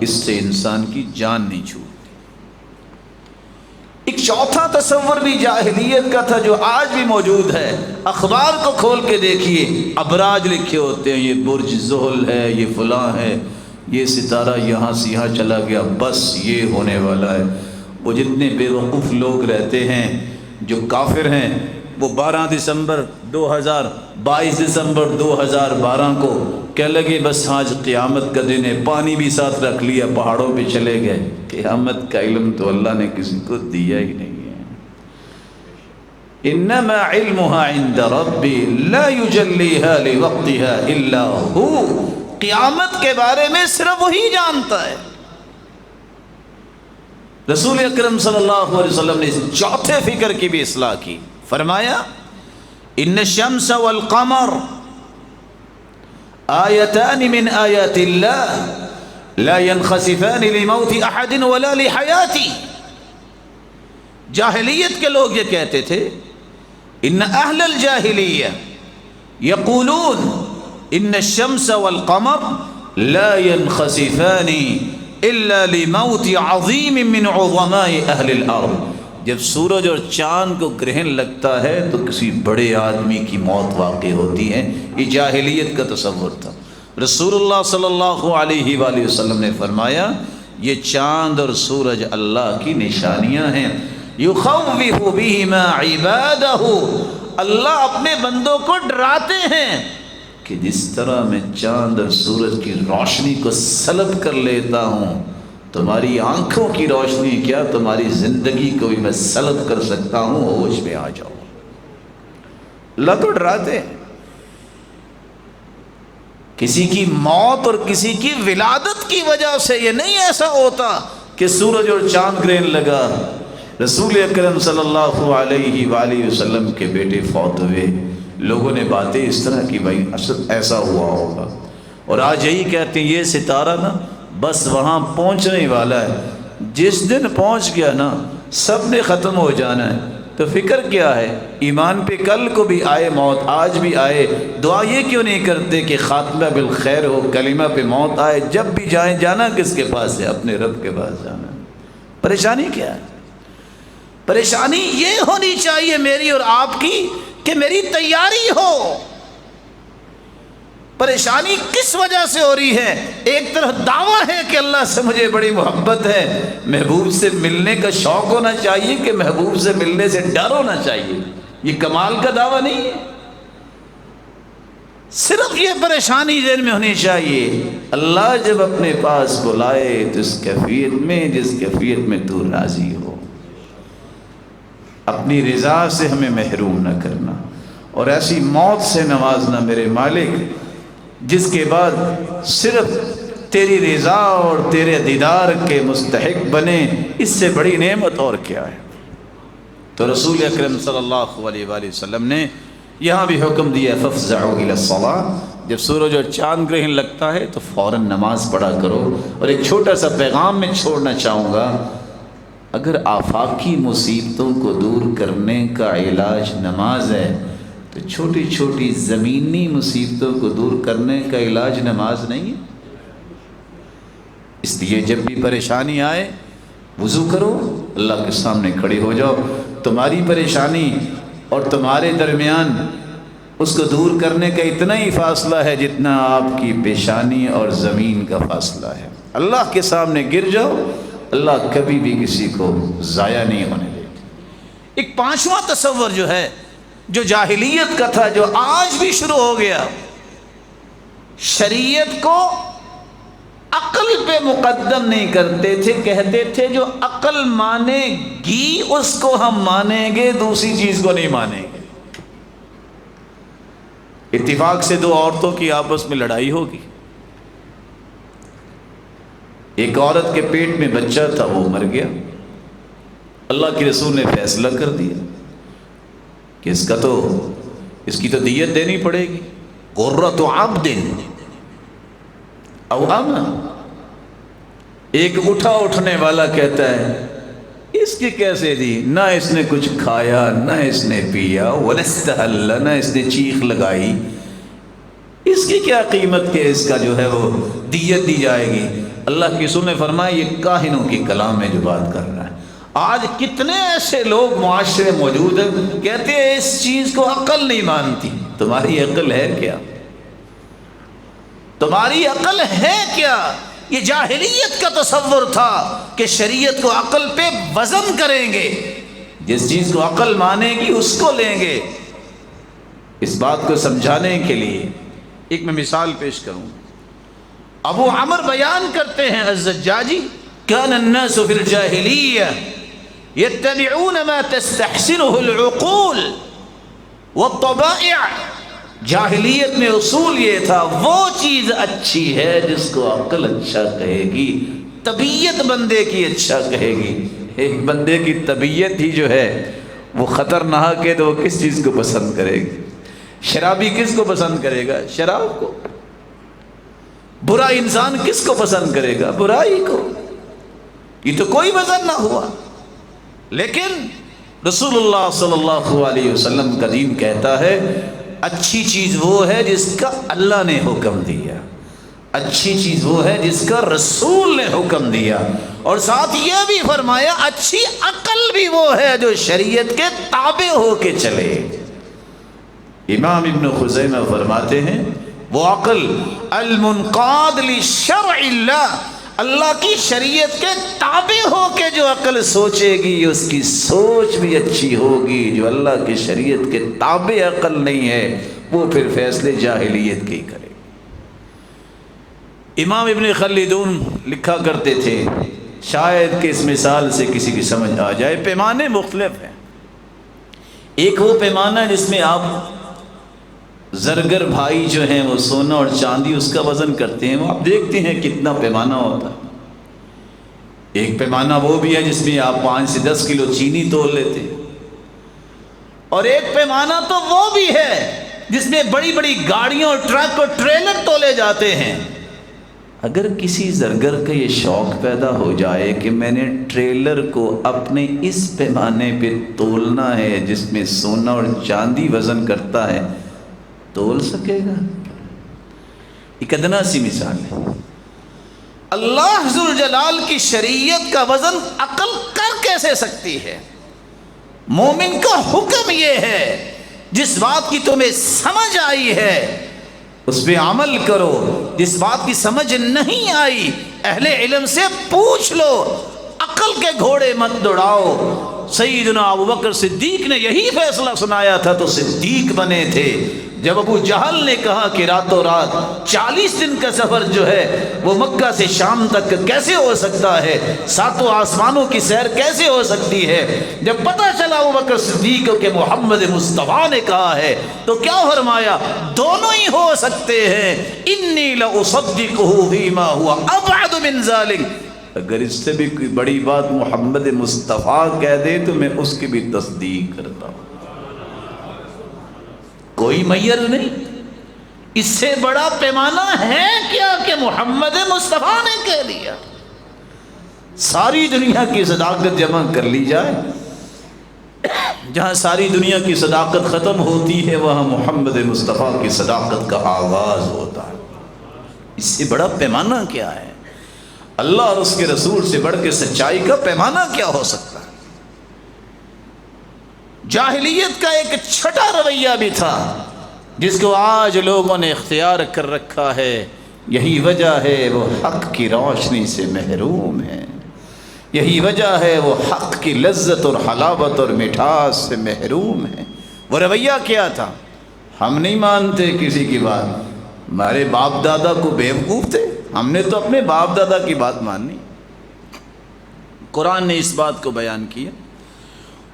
اس سے انسان کی جان نہیں چھوٹتی۔ ایک چوتھا تصور بھی جاہلیت کا تھا جو آج بھی موجود ہے۔ اخبار کو کھول کے دیکھیے، ابراج لکھے ہوتے ہیں، یہ برج زحل ہے، یہ فلاں ہے، یہ ستارہ یہاں سے یہاں چلا گیا، بس یہ ہونے والا ہے۔ وہ جتنے بے وقوف لوگ رہتے ہیں جو کافر ہیں، وہ 12 دسمبر 22 دسمبر 2012 کو کہہ لگے بس آج قیامت کا دن ہے، پانی بھی ساتھ رکھ لیا، پہاڑوں پہ چلے گئے۔ قیامت کا علم تو اللہ نے کسی کو دیا ہی نہیں ہے۔ انما علمها عند ربی لا یجلیها لوقتها الا هو، قیامت کے بارے میں صرف وہی جانتا ہے۔ رسول اکرم صلی اللہ علیہ وسلم نے اس چوتھے فکر کی بھی اصلاح کی۔ فرمایا ان الشمس والقمر آیتان من آیات اللہ لا ينخسفان لموت احد ولا لحیاتی۔ جاہلیت کے لوگ یہ کہتے تھے ان اہل الجاہلیہ یقولون ان الشمس والقمر لا ينخسفان الا لموت عظیم من عظماء اہل الارض۔ جب سورج اور چاند کو گرہن لگتا ہے تو کسی بڑے آدمی کی موت واقع ہوتی ہے۔ یہ جاہلیت کا تصور تھا۔ رسول اللہ صلی اللہ علیہ وآلہ وسلم نے فرمایا یہ چاند اور سورج اللہ کی نشانیاں ہیں۔ یخوف بہما عبادہ، اللہ اپنے بندوں کو ڈراتے ہیں کہ جس طرح میں چاند اور سورج کی روشنی کو سلب کر لیتا ہوں، تمہاری آنکھوں کی روشنی کیا تمہاری زندگی کو بھی میں سلب کر سکتا ہوں، ہوش میں آ جاؤ۔ اللہ تو ڈراتے ہیں۔ کسی کی موت اور کسی کی ولادت کی وجہ سے یہ نہیں ایسا ہوتا کہ سورج اور چاند گرہن لگا۔ رسول اکرم صلی اللہ علیہ وآلہ وسلم کے بیٹے فوت ہوئے، لوگوں نے باتیں اس طرح کی بھائی اصل ایسا ہوا ہوگا، اور آج یہی کہتے ہیں یہ ستارہ نا بس وہاں پہنچنے والا ہے، جس دن پہنچ گیا نا سب نے ختم ہو جانا ہے۔ تو فکر کیا ہے؟ ایمان پہ کل کو بھی آئے موت، آج بھی آئے، دعا یہ کیوں نہیں کرتے کہ خاتمہ بالخیر ہو، کلمہ پہ موت آئے، جب بھی جائیں جانا کس کے پاس ہے؟ اپنے رب کے پاس جانا۔ پریشانی کیا ہے؟ پریشانی یہ ہونی چاہیے میری اور آپ کی کہ میری تیاری ہو۔ پریشانی کس وجہ سے ہو رہی ہے؟ ایک طرف دعویٰ ہے کہ اللہ سے مجھے بڑی محبت ہے، محبوب سے ملنے کا شوق ہونا چاہیے کہ محبوب سے ملنے سے ڈر ہونا چاہیے؟ یہ کمال کا دعویٰ نہیں ہے۔ صرف یہ پریشانی ذہن میں ہونی چاہیے، اللہ جب اپنے پاس بلائے تو اس کیفیت میں جس کیفیت میں تو راضی ہو، اپنی رضا سے ہمیں محروم نہ کرنا، اور ایسی موت سے نوازنا میرے مالک جس کے بعد صرف تیری رضا اور تیرے دیدار کے مستحق بنے، اس سے بڑی نعمت اور کیا ہے؟ تو رسول اکرم صلی اللہ علیہ وآلہ وسلم نے یہاں بھی حکم دیا فَافْزَعُوا إِلَى الصَّلَاةِ، جب سورج اور چاند گرہن لگتا ہے تو فوراً نماز پڑھا کرو۔ اور ایک چھوٹا سا پیغام میں چھوڑنا چاہوں گا، اگر آفاقی مصیبتوں کو دور کرنے کا علاج نماز ہے تو چھوٹی چھوٹی زمینی مصیبتوں کو دور کرنے کا علاج نماز نہیں ہے۔ اس لیے جب بھی پریشانی آئے وضو کرو، اللہ کے سامنے کھڑے ہو جاؤ، تمہاری پریشانی اور تمہارے درمیان اس کو دور کرنے کا اتنا ہی فاصلہ ہے جتنا آپ کی پیشانی اور زمین کا فاصلہ ہے۔ اللہ کے سامنے گر جاؤ، اللہ کبھی بھی کسی کو ضائع نہیں ہونے دیتے۔ ایک پانچواں تصور جو ہے، جو جاہلیت کا تھا، جو آج بھی شروع ہو گیا، شریعت کو عقل پہ مقدم نہیں کرتے تھے، کہتے تھے جو عقل مانے گی اس کو ہم مانیں گے، دوسری چیز کو نہیں مانیں گے۔ اتفاق سے دو عورتوں کی آپس میں لڑائی ہوگی، ایک عورت کے پیٹ میں بچہ تھا، وہ مر گیا، اللہ کے رسول نے فیصلہ کر دیا کہ اس کی تو دیت دینی پڑے گی، غرۃ عبد او اما۔ ایک اٹھنے والا کہتا ہے اس کی کیسے دی، نہ اس نے کچھ کھایا نہ اس نے پیا، ولستحل، نہ اس نے چیخ لگائی، اس کی کیا قیمت کہ اس کا جو ہے وہ دیت دی جائے گی۔ اللہ کی رسول نے فرمایا یہ کاہنوں کی کلام ہے جو بات کر رہا ہے۔ آج کتنے ایسے لوگ معاشرے موجود ہیں کہتے ہیں اس چیز کو عقل نہیں مانتی۔ تمہاری عقل ہے کیا؟ تمہاری عقل ہے کیا؟ یہ جاہلیت کا تصور تھا کہ شریعت کو عقل پہ وزن کریں گے، جس چیز کو عقل مانے گی اس کو لیں گے۔ اس بات کو سمجھانے کے لیے ایک میں مثال پیش کروں۔ ابو عمر بیان کرتے ہیں الزجاجی، کان الناس فی الجاہلیہ یتبعون ما تستحسنہ العقول والطبائع۔ جاہلیت میں اصول یہ تھا وہ چیز اچھی ہے جس کو عقل اچھا کہے گی، طبیعت بندے کی اچھا کہے گی۔ ایک بندے کی طبیعت ہی جو ہے وہ خطرناک ہے تو وہ کس چیز کو پسند کرے گی؟ شرابی کس کو پسند کرے گا؟ شراب کو۔ برا انسان کس کو پسند کرے گا؟ برائی کو۔ یہ تو کوئی وزن نہ ہوا۔ لیکن رسول اللہ صلی اللہ علیہ وسلم کا دین کہتا ہے اچھی چیز وہ ہے جس کا اللہ نے حکم دیا، اچھی چیز وہ ہے جس کا رسول نے حکم دیا، اور ساتھ یہ بھی فرمایا اچھی عقل بھی وہ ہے جو شریعت کے تابع ہو کے چلے۔ امام ابن خزیمہ فرماتے ہیں وہ عقل المنقاد لشرع اللہ، اللہ کی شریعت کے تابع ہو کے جو عقل سوچے گی اس کی سوچ بھی اچھی ہوگی۔ جو اللہ کی شریعت کے تابع عقل نہیں ہے وہ پھر فیصلے جاہلیت کے ہی کرے۔ امام ابن خلدون لکھا کرتے تھے، شاید کہ اس مثال سے کسی کی سمجھ آ جائے، پیمانے مختلف ہیں۔ ایک وہ پیمانہ جس میں آپ زرگر بھائی جو ہیں وہ سونا اور چاندی اس کا وزن کرتے ہیں، وہ آپ دیکھتے ہیں کتنا پیمانہ ہوتا ہے۔ ایک پیمانہ وہ بھی ہے جس میں آپ 5 سے 10 کلو چینی تول لیتے ہیں، اور ایک پیمانہ تو وہ بھی ہے جس میں بڑی بڑی گاڑیوں اور ٹرک اور ٹریلر تولے جاتے ہیں۔ اگر کسی زرگر کا یہ شوق پیدا ہو جائے کہ میں نے ٹریلر کو اپنے اس پیمانے پہ تولنا ہے جس میں سونا اور چاندی وزن کرتا ہے، تول سکے گا؟ ایک ادنا سی مثال ہے۔ اللہ ذوالجلال کی شریعت کا وزن عقل کر کیسے سکتی ہے؟ مومن کا حکم یہ ہے جس بات کی تمہیں سمجھ آئی ہے اس پہ عمل کرو، جس بات کی سمجھ نہیں آئی اہل علم سے پوچھ لو، عقل کے گھوڑے مت دوڑاؤ۔ سیدنا ابو بکر صدیق نے یہی فیصلہ سنایا تھا تو صدیق بنے تھے۔ جب ابو جہل نے کہا کہ راتوں رات 40 دن کا سفر جو ہے وہ مکہ سے شام تک کیسے ہو سکتا ہے، 7 آسمانوں کی سیر کیسے ہو سکتی ہے، جب پتہ چلا ابو بکر صدیق کہ محمد مصطفیٰ نے کہا ہے تو کیا فرمایا، دونوں ہی ہو سکتے ہیں، انی لأصدقہ فیما ہوا ابعد من ذلک، اگر اس سے بھی کوئی بڑی بات محمد مصطفیٰ کہہ دے تو میں اس کی بھی تصدیق کرتا ہوں۔ کوئی میّر نہیں، اس سے بڑا پیمانہ ہے کیا کہ محمد مصطفیٰ نے کہہ دیا۔ ساری دنیا کی صداقت جمع کر لی جائے، جہاں ساری دنیا کی صداقت ختم ہوتی ہے وہاں محمد مصطفیٰ کی صداقت کا آغاز ہوتا ہے۔ اس سے بڑا پیمانہ کیا ہے؟ اللہ اور اس کے رسول سے بڑھ کے سچائی کا پیمانہ کیا ہو سکتا ہے؟ جاہلیت کا ایک چھٹا رویہ بھی تھا جس کو آج لوگوں نے اختیار کر رکھا ہے، یہی وجہ ہے وہ حق کی روشنی سے محروم ہے، یہی وجہ ہے وہ حق کی لذت اور حلاوت اور مٹھاس سے محروم ہے۔ وہ رویہ کیا تھا؟ ہم نہیں مانتے کسی کی بات، ہمارے باپ دادا کو بیوقوف تھے، ہم نے تو اپنے باپ دادا کی بات ماننی۔ قرآن نے اس بات کو بیان کیا،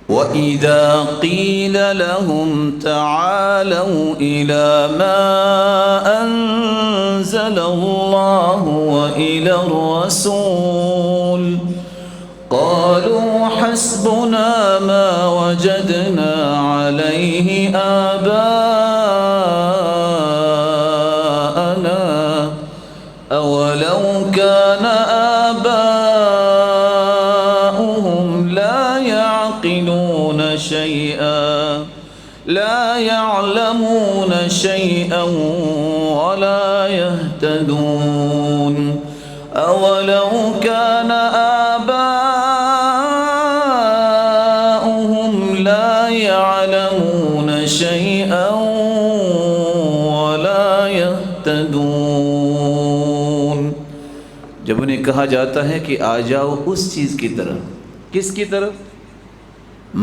وَإِذَا قِيلَ لَهُمْ تَعَالَوْا إِلَى مَا أَنزَلَ اللَّهُ وَإِلَى الرَّسُولِ قَالُوا حَسْبُنَا مَا وَجَدْنَا عَلَيْهِ آبَاءَنَا أَوَلَوْ كَانَ لا يعلمون شيئا ولا يهتدون أولو كان آباؤهم لا يعلمون شيئا ولا يهتدون۔ جب انہیں کہا جاتا ہے کہ آ جاؤ اس چیز کی طرف، کس کی طرف؟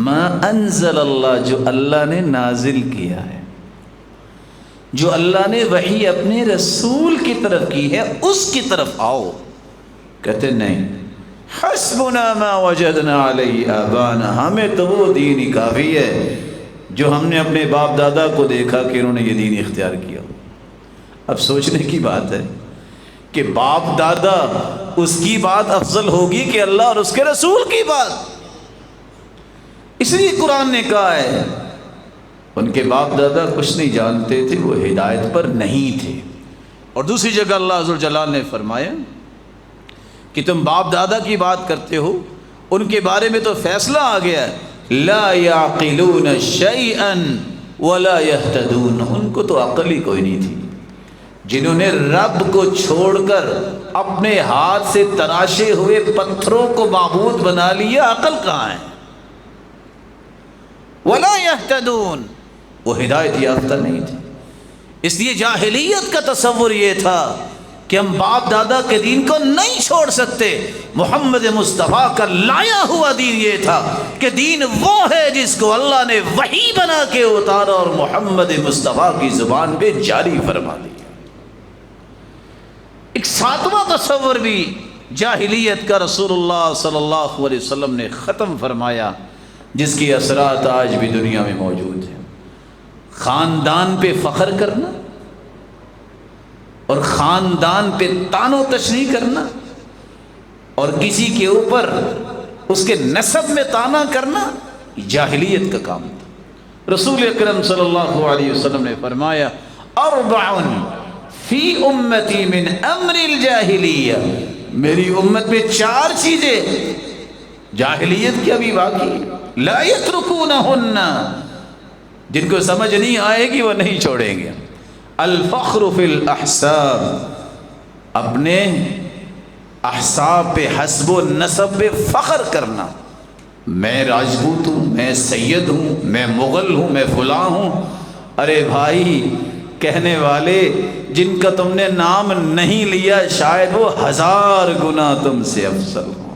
ما انزل اللہ، جو اللہ نے نازل کیا ہے، جو اللہ نے وحی اپنے رسول کی طرف کی ہے اس کی طرف آؤ۔ کہتے نہیں، حسبنا ما وجدنا علیہ آبانا، ہمیں تو وہ دین ہی کافی ہے جو ہم نے اپنے باپ دادا کو دیکھا کہ انہوں نے یہ دین اختیار کیا۔ اب سوچنے کی بات ہے کہ باپ دادا اس کی بات افضل ہوگی کہ اللہ اور اس کے رسول کی بات؟ اس لیے قرآن نے کہا ہے ان کے باپ دادا کچھ نہیں جانتے تھے، وہ ہدایت پر نہیں تھے۔ اور دوسری جگہ اللہ عز و جلال نے فرمایا کہ تم باپ دادا کی بات کرتے ہو، ان کے بارے میں تو فیصلہ آ گیا ہے، لا یعقلون شیئا ولا یہتدون، ان کو تو عقل ہی کوئی نہیں تھی۔ جنہوں نے رب کو چھوڑ کر اپنے ہاتھ سے تراشے ہوئے پتھروں کو معبود بنا لیا، عقل کہاں ہے؟ ولا یہتدون، وہ ہدایت یافتہ نہیں تھے۔ اس لیے جاہلیت کا تصور یہ تھا کہ ہم باپ دادا کے دین کو نہیں چھوڑ سکتے۔ محمد مصطفیٰ کا لایا ہوا دین یہ تھا کہ دین وہ ہے جس کو اللہ نے وحی بنا کے اتارا اور محمد مصطفیٰ کی زبان پہ جاری فرما دیا۔ ایک ساتواں تصور بھی جاہلیت کا رسول اللہ صلی اللہ علیہ وسلم نے ختم فرمایا، جس کی اثرات آج بھی دنیا میں موجود ہیں۔ خاندان پہ فخر کرنا اور خاندان پہ طعن و تشنیع کرنا اور کسی کے اوپر اس کے نسب میں طعنہ کرنا جاہلیت کا کام تھا۔ رسول اکرم صلی اللہ علیہ وسلم نے فرمایا، اربع فی امتی من امر الجاہلیہ، میری امت میں 4 چیزیں جاہلیت کی ابھی باقی لا یترکونہن، جن کو سمجھ نہیں آئے گی وہ نہیں چھوڑیں گے۔ الفخر فی الاحساب، اپنے احساب پہ، حسب و نسب پہ فخر کرنا، میں راجپوت ہوں، میں سید ہوں، میں مغل ہوں، میں فلاں ہوں۔ ارے بھائی، کہنے والے جن کا تم نے نام نہیں لیا شاید وہ 1000 گنا تم سے افضل ہوں۔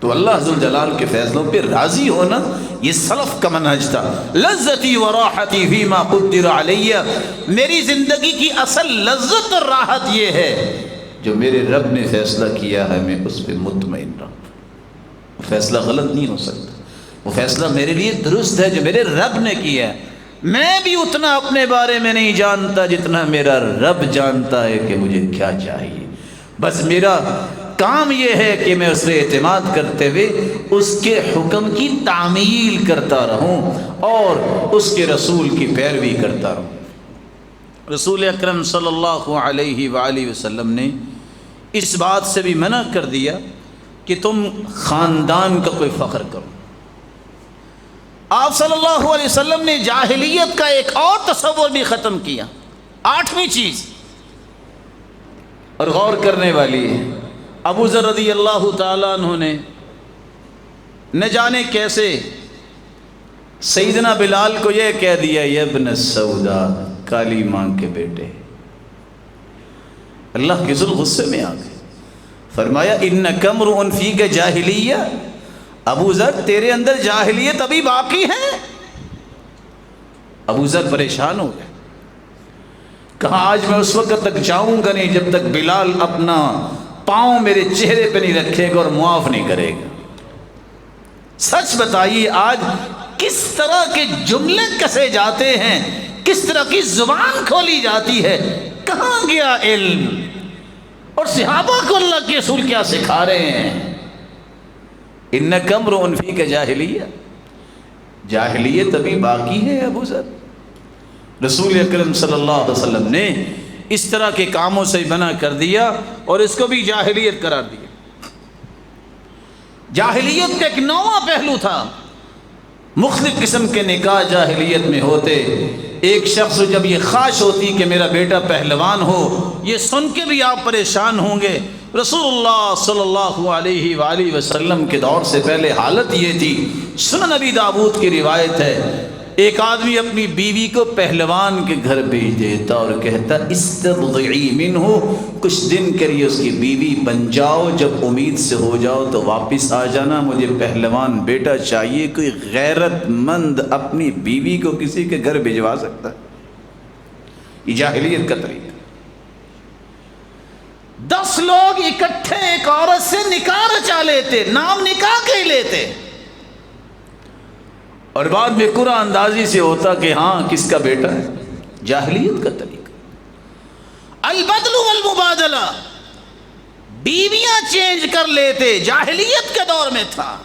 تو اللہ ذوالجلال کے فیصلوں پہ راضی ہونا یہ سلف کا منہج تھا. لذتی و راحتی فیما قدر علی، میری زندگی کی اصل لذت اور راحت یہ ہے جو میرے رب نے فیصلہ کیا ہے میں اس پہ مطمئن رہوں. وہ فیصلہ غلط نہیں ہو سکتا، وہ فیصلہ میرے لیے درست ہے جو میرے رب نے کیا ہے. میں بھی اتنا اپنے بارے میں نہیں جانتا جتنا میرا رب جانتا ہے کہ مجھے کیا چاہیے. بس میرا کام یہ ہے کہ میں اس پہ اعتماد کرتے ہوئے اس کے حکم کی تعمیل کرتا رہوں اور اس کے رسول کی پیروی کرتا رہوں. رسول اکرم صلی اللہ علیہ وآلہ وسلم نے اس بات سے بھی منع کر دیا کہ تم خاندان کا کوئی فخر کرو. آپ صلی اللہ علیہ وسلم نے جاہلیت کا ایک اور تصور بھی ختم کیا. 8ویں چیز اور غور کرنے والی ہے. ابو ذر رضی اللہ تعالیٰ عنہ نے نہ جانے کیسے سیدنا بلال کو یہ کہہ دیا یا ابن السودا، کالی ماں کے بیٹے. اللہ کے ذل غصے میں آ گئے، فرمایا انک امرؤ فیک جاہلیہ، ابو ذر تیرے اندر جاہلیت ابھی باقی ہے. ابو ذر پریشان ہو گئے، کہا آج میں اس وقت تک جاؤں گا نہیں جب تک بلال اپنا پاؤں میرے چہرے پہ نہیں رکھے گا اور معاف نہیں کرے گا. سچ بتائیے آج کس طرح کے جملے کسے جاتے ہیں، کس طرح کی زبان کھولی جاتی ہے. کہاں گیا علم؟ اور صحابہ کو اللہ کے رسول کیا سکھا رہے ہیں؟ انک امرؤ فیک جاہلیہ، جاہلیت ابھی باقی ہے ابو ذر. رسول اکرم صلی اللہ علیہ وسلم نے اس طرح کے کاموں سے منع کر دیا اور اس کو بھی جاہلیت قرار دیا. جاہلیت کا ایک نواں پہلو تھا. مختلف قسم کے نکاح جاہلیت میں ہوتے. ایک شخص جب یہ خواہش ہوتی کہ میرا بیٹا پہلوان ہو، یہ سن کے بھی آپ پریشان ہوں گے. رسول اللہ صلی اللہ علیہ وآلہ وسلم کے دور سے پہلے حالت یہ تھی. سنن نبی داؤد کی روایت ہے، ایک آدمی اپنی بیوی کو پہلوان کے گھر بھیج دیتا اور کہتا استبضعی منہ، کچھ دن کے لیے اس کی بیوی بن جاؤ، جب امید سے ہو جاؤ تو واپس آ جانا، مجھے پہلوان بیٹا چاہیے. کوئی غیرت مند اپنی بیوی کو کسی کے گھر بھجوا سکتا ہے؟ یہ جاہلیت کا طریقہ. 10 لوگ اکٹھے ایک عورت سے نکاح رچا لیتے، نام نکاح کے ہی لیتے، اور بعد میں قرآن اندازی سے ہوتا کہ ہاں کس کا بیٹا ہے. جاہلیت کا طریقہ. البدل والمبادلہ، بیویاں چینج کر لیتے، جاہلیت کے دور میں تھا.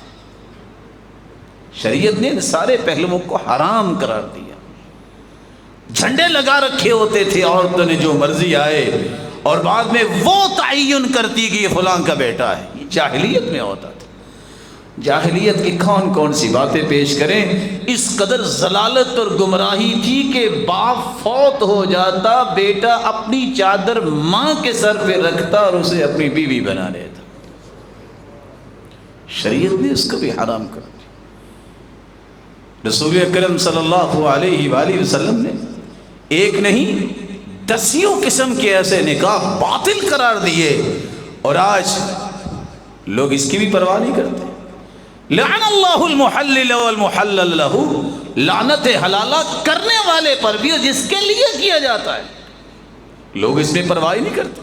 شریعت نے سارے پہلوؤں کو حرام قرار دیا. جھنڈے لگا رکھے ہوتے تھے عورتوں نے جو مرضی آئے، اور بعد میں وہ تعین کرتی کہ یہ فلاں کا بیٹا ہے. یہ جاہلیت میں ہوتا تھا. جاہلیت کی کون کون سی باتیں پیش کریں. اس قدر ضلالت اور گمراہی تھی کہ باپ فوت ہو جاتا، بیٹا اپنی چادر ماں کے سر پہ رکھتا اور اسے اپنی بیوی بنا لیتا. شریعت نے اس کو بھی حرام کر دیا. رسول اکرم صلی اللہ علیہ وآلہ وسلم نے ایک نہیں 10 قسم کے ایسے نکاح باطل قرار دیے، اور آج لوگ اس کی بھی پرواہ نہیں کرتے. لعن اللہ المحلل والمحلل له، لعنت حلالہ کرنے والے پر بھی جس کے لیے کیا جاتا ہے. لوگ اس میں پرواہ نہیں کرتے.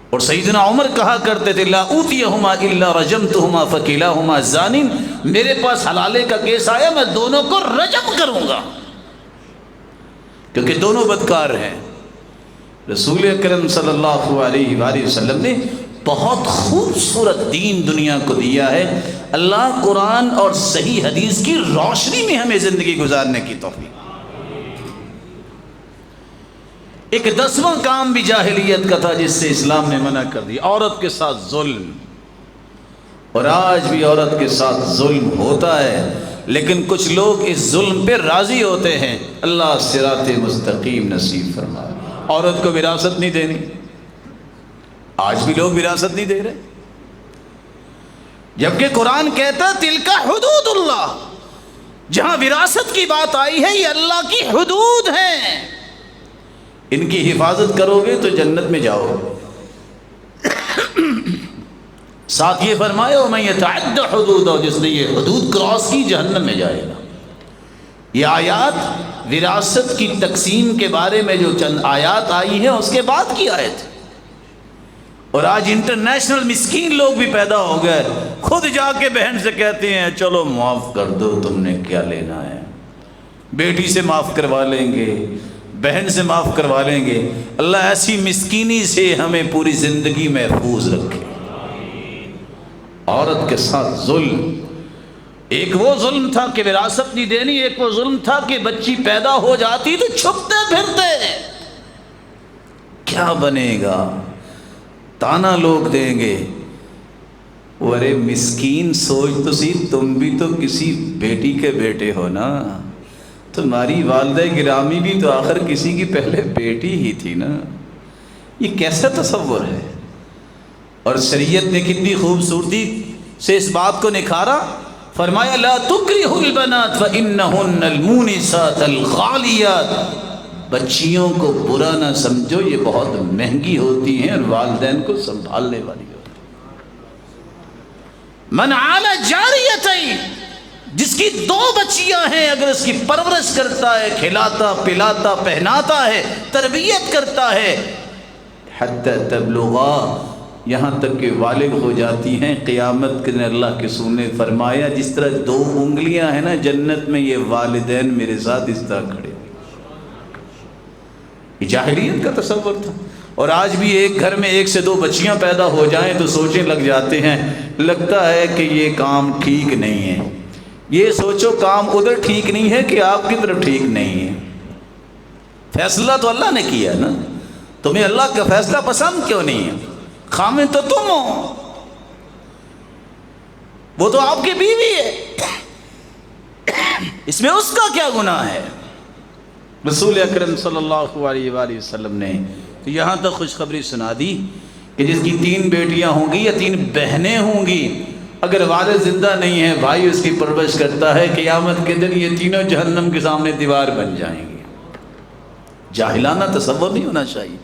اور سیدنا عمر کہا کرتے تھے لا اوتیہما الا رجمتہما فکلاہما زان، میرے پاس حلالے کا کیس آیا میں دونوں کو رجم کروں گا کیونکہ دونوں بدکار ہیں. رسول اکرم صلی اللہ علیہ وآلہ وسلم نے بہت خوبصورت دین دنیا کو دیا ہے. اللہ قرآن اور صحیح حدیث کی روشنی میں ہمیں زندگی گزارنے کی توفیق. ایک 10واں کام بھی جاہلیت کا تھا جس سے اسلام نے منع کر دیا، عورت کے ساتھ ظلم. اور آج بھی عورت کے ساتھ ظلم ہوتا ہے، لیکن کچھ لوگ اس ظلم پہ راضی ہوتے ہیں. اللہ صراط مستقیم نصیب فرمائے. عورت کو وراثت نہیں دینی، آج بھی لوگ وراثت نہیں دے رہے، جبکہ قرآن کہتا ہے تلک حدود اللہ. جہاں وراثت کی بات آئی ہے یہ اللہ کی حدود ہیں، ان کی حفاظت کرو گے تو جنت میں جاؤ. ساتھ یہ فرمایا وَمَن يَتَعَدَّ حُدُودَ، جس نے یہ حدود کراس کی جہنم میں جائے گا۔ یہ آیات وراثت کی تقسیم کے بارے میں جو چند آیات آئی ہیں اس کے بعد کی آیت، اور آج انٹرنیشنل مسکین لوگ بھی پیدا ہو گئے، خود جا کے بہن سے کہتے ہیں چلو معاف کر دو، تم نے کیا لینا ہے، بیٹی سے معاف کروا لیں گے، بہن سے معاف کروا لیں گے۔ اللہ ایسی مسکینی سے ہمیں پوری زندگی محفوظ رکھے۔ عورت کے ساتھ ظلم، ایک وہ ظلم تھا کہ وراثت نہیں دینی، ایک وہ ظلم تھا کہ بچی پیدا ہو جاتی تو چھپتے پھرتے، کیا بنے گا، تانا لوگ دیں گے۔ ارے مسکین سوچ تو سی، تم بھی تو کسی بیٹی کے بیٹے ہو نا، تمہاری والدہ گرامی بھی تو آخر کسی کی پہلے بیٹی ہی تھی نا۔ یہ کیسا تصور ہے؟ اور شریعت نے کتنی خوبصورتی سے اس بات کو نکھارا، فرمایا لا تکرہوا البنات فإنہن المونسات الغالیات، بچیوں کو برا نہ سمجھو، یہ بہت مہنگی ہوتی ہیں اور والدین کو سنبھالنے والی ہوتی ہیں۔ من عال جاریتین، جس کی 2 بچیاں ہیں، اگر اس کی پرورش کرتا ہے، کھلاتا پلاتا پہناتا ہے، تربیت کرتا ہے، حتی تبلغا، یہاں تک کہ بالغ ہو جاتی ہیں، قیامت کے دن اللہ کے رسول نے فرمایا جس طرح 2 انگلیاں ہیں نا جنت میں، یہ والدین میرے ساتھ اس طرح کھڑے۔ یہ جاہلیت کا تصور تھا، اور آج بھی ایک گھر میں 1 سے 2 بچیاں پیدا ہو جائیں تو سوچیں لگ جاتے ہیں، لگتا ہے کہ یہ کام ٹھیک نہیں ہے۔ یہ سوچو کام ادھر ٹھیک نہیں ہے کہ آپ کی طرف ٹھیک نہیں ہے۔ فیصلہ تو اللہ نے کیا نا، تمہیں اللہ کا فیصلہ پسند کیوں نہیں ہے؟ خامن تو تم ہو، وہ تو آپ کی بیوی ہے، اس میں اس کا کیا گناہ ہے؟ رسول اکرم صلی اللہ علیہ وآلہ وسلم نے یہاں تک خوشخبری سنا دی کہ جس کی 3 بیٹیاں ہوں گی یا 3 بہنیں ہوں گی، اگر والد زندہ نہیں ہے، بھائی اس کی پرورش کرتا ہے، قیامت کے دن یہ تینوں جہنم کے سامنے دیوار بن جائیں گے۔ جاہلانہ تصور نہیں ہونا چاہیے۔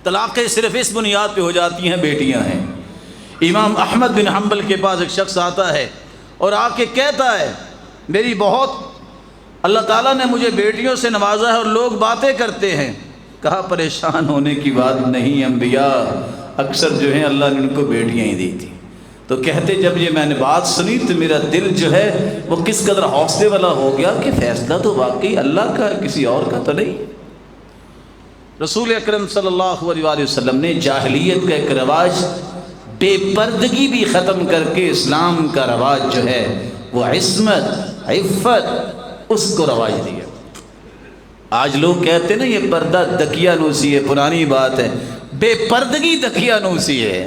طلاقیں صرف اس بنیاد پہ ہو جاتی ہیں بیٹیاں ہیں۔ امام احمد بن حنبل کے پاس ایک شخص آتا ہے اور آ کے کہتا ہے میری بہت اللہ تعالیٰ نے مجھے بیٹیوں سے نوازا ہے اور لوگ باتیں کرتے ہیں۔ کہا پریشان ہونے کی بات نہیں، انبیاء اکثر جو ہیں اللہ نے ان کو بیٹیاں ہی دی تھی۔ تو کہتے جب یہ میں نے بات سنی تو میرا دل جو ہے وہ کس قدر حوصلے والا ہو گیا کہ فیصلہ تو واقعی اللہ کا ہے، کسی اور کا تو نہیں۔ رسول اکرم صلی اللہ علیہ وآلہ وسلم نے جاہلیت کا ایک رواج، بے پردگی بھی ختم کر کے اسلام کا رواج جو ہے وہ عصمت، عفت، اس کو رواج دیا۔ آج لوگ کہتے ہیں نا یہ پردہ دکیا نوسی ہے، پرانی بات ہے، بے پردگی دکیا نوسی ہے۔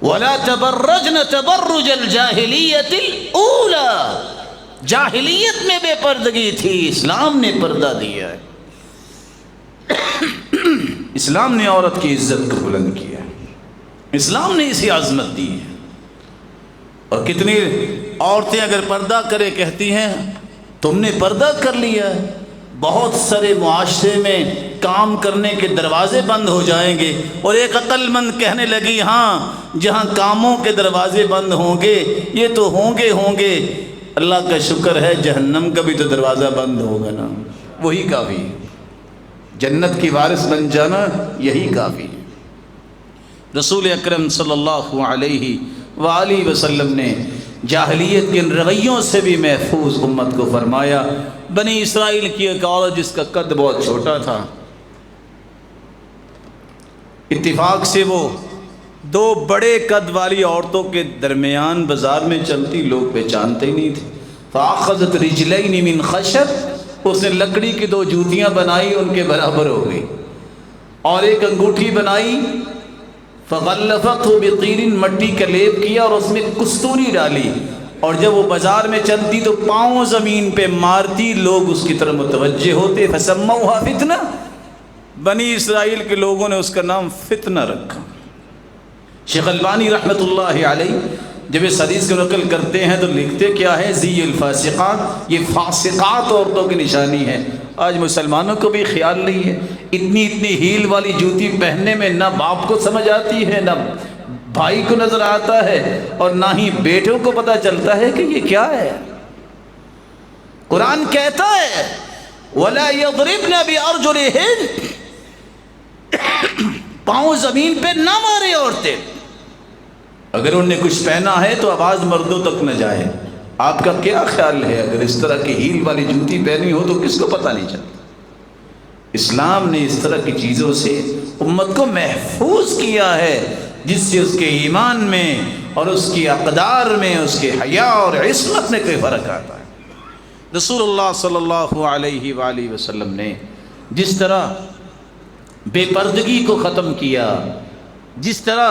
وَلَا تَبَرَّجْنَ تَبَرُّجَ الْجَاهِلِيَّةِ الْأُولَى، جاہلیت میں بے پردگی تھی، اسلام نے پردہ دیا ہے۔ اسلام نے عورت کی عزت کو بلند کیا ہے، اسلام نے اسی عظمت دی ہے۔ اور کتنی عورتیں اگر پردہ کرے کہتی ہیں تم نے پردہ کر لیا ہے۔ بہت سارے معاشرے میں کام کرنے کے دروازے بند ہو جائیں گے، اور ایک عقل مند کہنے لگی ہاں جہاں کاموں کے دروازے بند ہوں گے یہ تو ہوں گے، اللہ کا شکر ہے جہنم کا بھی تو دروازہ بند ہوگا نا، وہی کافی ہے، جنت کی وارث بن جانا یہی کافی ہے۔ رسول اکرم صلی اللہ علیہ وآلہ وسلم نے جاہلیت کے ان رویوں سے بھی محفوظ امت کو فرمایا۔ بنی اسرائیل کی ایک عورت جس کا قد بہت چھوٹا تھا، اتفاق سے وہ 2 بڑے قد والی عورتوں کے درمیان بازار میں چلتی، لوگ پہچانتے ہی نہیں تھے۔ فَأَخَذَتْ رِجْلَيْنِ مِنْ خَشَبٍ، اس نے لکڑی کی 2 جوتیاں بنائی، ان کے برابر ہو گئی، اور ایک انگوٹھی بنائی، فَغَلَّفَتْهُ بِطِينٍ، مٹی کا لیپ کیا اور اس میں کستوری ڈالی، اور جب وہ بازار میں چلتی تو پاؤں زمین پہ مارتی، لوگ اس کی طرف متوجہ ہوتے۔ فَسَمَّوْهَا فِتْنَةً، بنی اسرائیل کے لوگوں نے اس کا نام فتنہ رکھا۔ شیخ البانی رحمۃ اللہ علیہ جب اس حدیث کو نقل کرتے ہیں تو لکھتے کیا ہے، زی الفاسقات، یہ فاسقات عورتوں کی نشانی ہے۔ آج مسلمانوں کو بھی خیال نہیں ہے، اتنی ہیل والی جوتی پہننے میں نہ باپ کو سمجھ آتی ہے، نہ بھائی کو نظر آتا ہے اور نہ ہی بیٹوں کو پتہ چلتا ہے کہ یہ کیا ہے۔ قرآن کہتا ہے وَلَا يَضْرِبْنَ بِأَرْجُلِهِنَّ، پاؤں زمین پہ نہ مارے عورتیں، اگر انہوں نے کچھ پہنا ہے تو آواز مردوں تک نہ جائے۔ آپ کا کیا خیال ہے اگر اس طرح کی ہیل والی جوتی پہنی ہو تو کس کو پتہ نہیں چلتا؟ اسلام نے اس طرح کی چیزوں سے امت کو محفوظ کیا ہے جس سے اس کے ایمان میں اور اس کی اقدار میں، اس کے حیا اور عصمت میں کوئی فرق آتا ہے۔ رسول اللہ صلی اللہ علیہ وآلہ وسلم نے جس طرح بے پردگی کو ختم کیا، جس طرح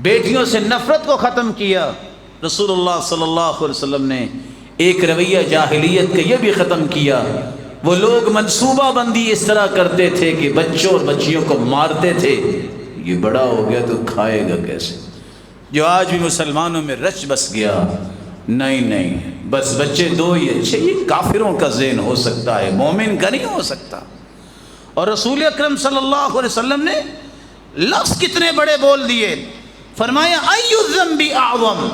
بیٹیوں سے نفرت کو ختم کیا، رسول اللہ صلی اللہ علیہ وسلم نے ایک رویہ جاہلیت کا یہ بھی ختم کیا۔ وہ لوگ منصوبہ بندی اس طرح کرتے تھے کہ بچوں اور بچیوں کو مارتے تھے، یہ بڑا ہو گیا تو کھائے گا کیسے، جو آج بھی مسلمانوں میں رچ بس گیا۔ نہیں بس بچے دو ہی اچھے، یہ کافروں کا ذہن ہو سکتا ہے، مومن کا نہیں ہو سکتا۔ اور رسول اکرم صلی اللہ علیہ وسلم نے لفظ کتنے بڑے بول دیے، فرمایا ای الذنب اعظم،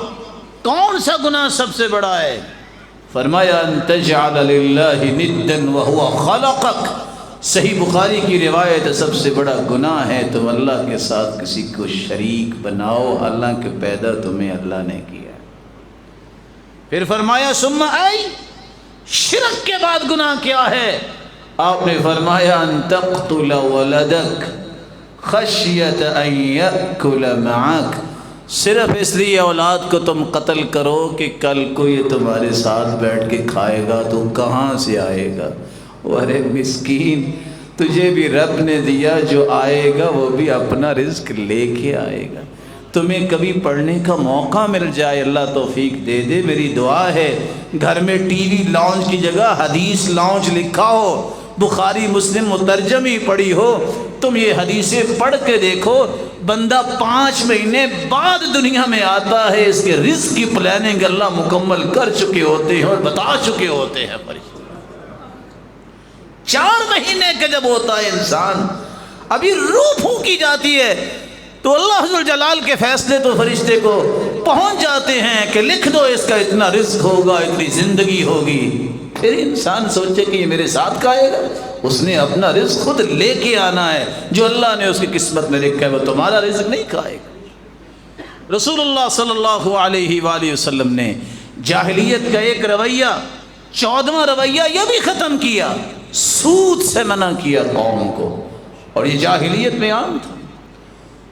کون سا گناہ سب سے بڑا ہے؟ فرمایا ان تجعل للہ ندا وہو خلقک، صحیح بخاری کی روایت ہے سب سے بڑا گناہ ہے تم اللہ کے ساتھ کسی کو شریک بناؤ حالانکہ پیدا تمہیں اللہ نے کیا۔ پھر فرمایا ثم ای، شرک کے بعد گناہ کیا ہے؟ آپ نے فرمایا ان تقتل ولدک خشیت ان یأکل معک، صرف اس لیے اولاد کو تم قتل کرو کہ کل کو یہ تمہارے ساتھ بیٹھ کے کھائے گا تو کہاں سے آئے گا؟ ارے مسکین، تجھے بھی رب نے دیا، جو آئے گا وہ بھی اپنا رزق لے کے آئے گا۔ تمہیں کبھی پڑھنے کا موقع مل جائے، اللہ توفیق دے دے، میری دعا ہے گھر میں ٹی وی لاؤنج کی جگہ حدیث لاؤنج لکھا ہو، بخاری مسلم مترجم ہی پڑھی ہو، تم یہ حدیثیں پڑھ کے دیکھو، بندہ 5 مہینے بعد دنیا میں آتا ہے، اس کے رزق کی پلاننگ اللہ مکمل کر چکے ہوتے ہیں اور بتا چکے ہوتے ہیں۔ 4 مہینے کا جب ہوتا ہے انسان، ابھی روح پھونکی جاتی ہے تو اللہ عز و جلال کے فیصلے تو فرشتے کو پہنچ جاتے ہیں کہ لکھ دو اس کا اتنا رزق ہوگا، اتنی زندگی ہوگی۔ پھر انسان سوچے کہ یہ میرے ساتھ کھائے گا، اس نے اپنا رزق خود لے کے آنا ہے، جو اللہ نے اس کی قسمت میں لکھا ہے وہ تمہارا رزق نہیں کھائے گا۔ رسول اللہ صلی اللہ علیہ وآلہ وسلم نے جاہلیت کا ایک رویہ، 14واں رویہ یہ بھی ختم کیا، سود سے منع کیا قوم کو، اور یہ جاہلیت میں عام تھا۔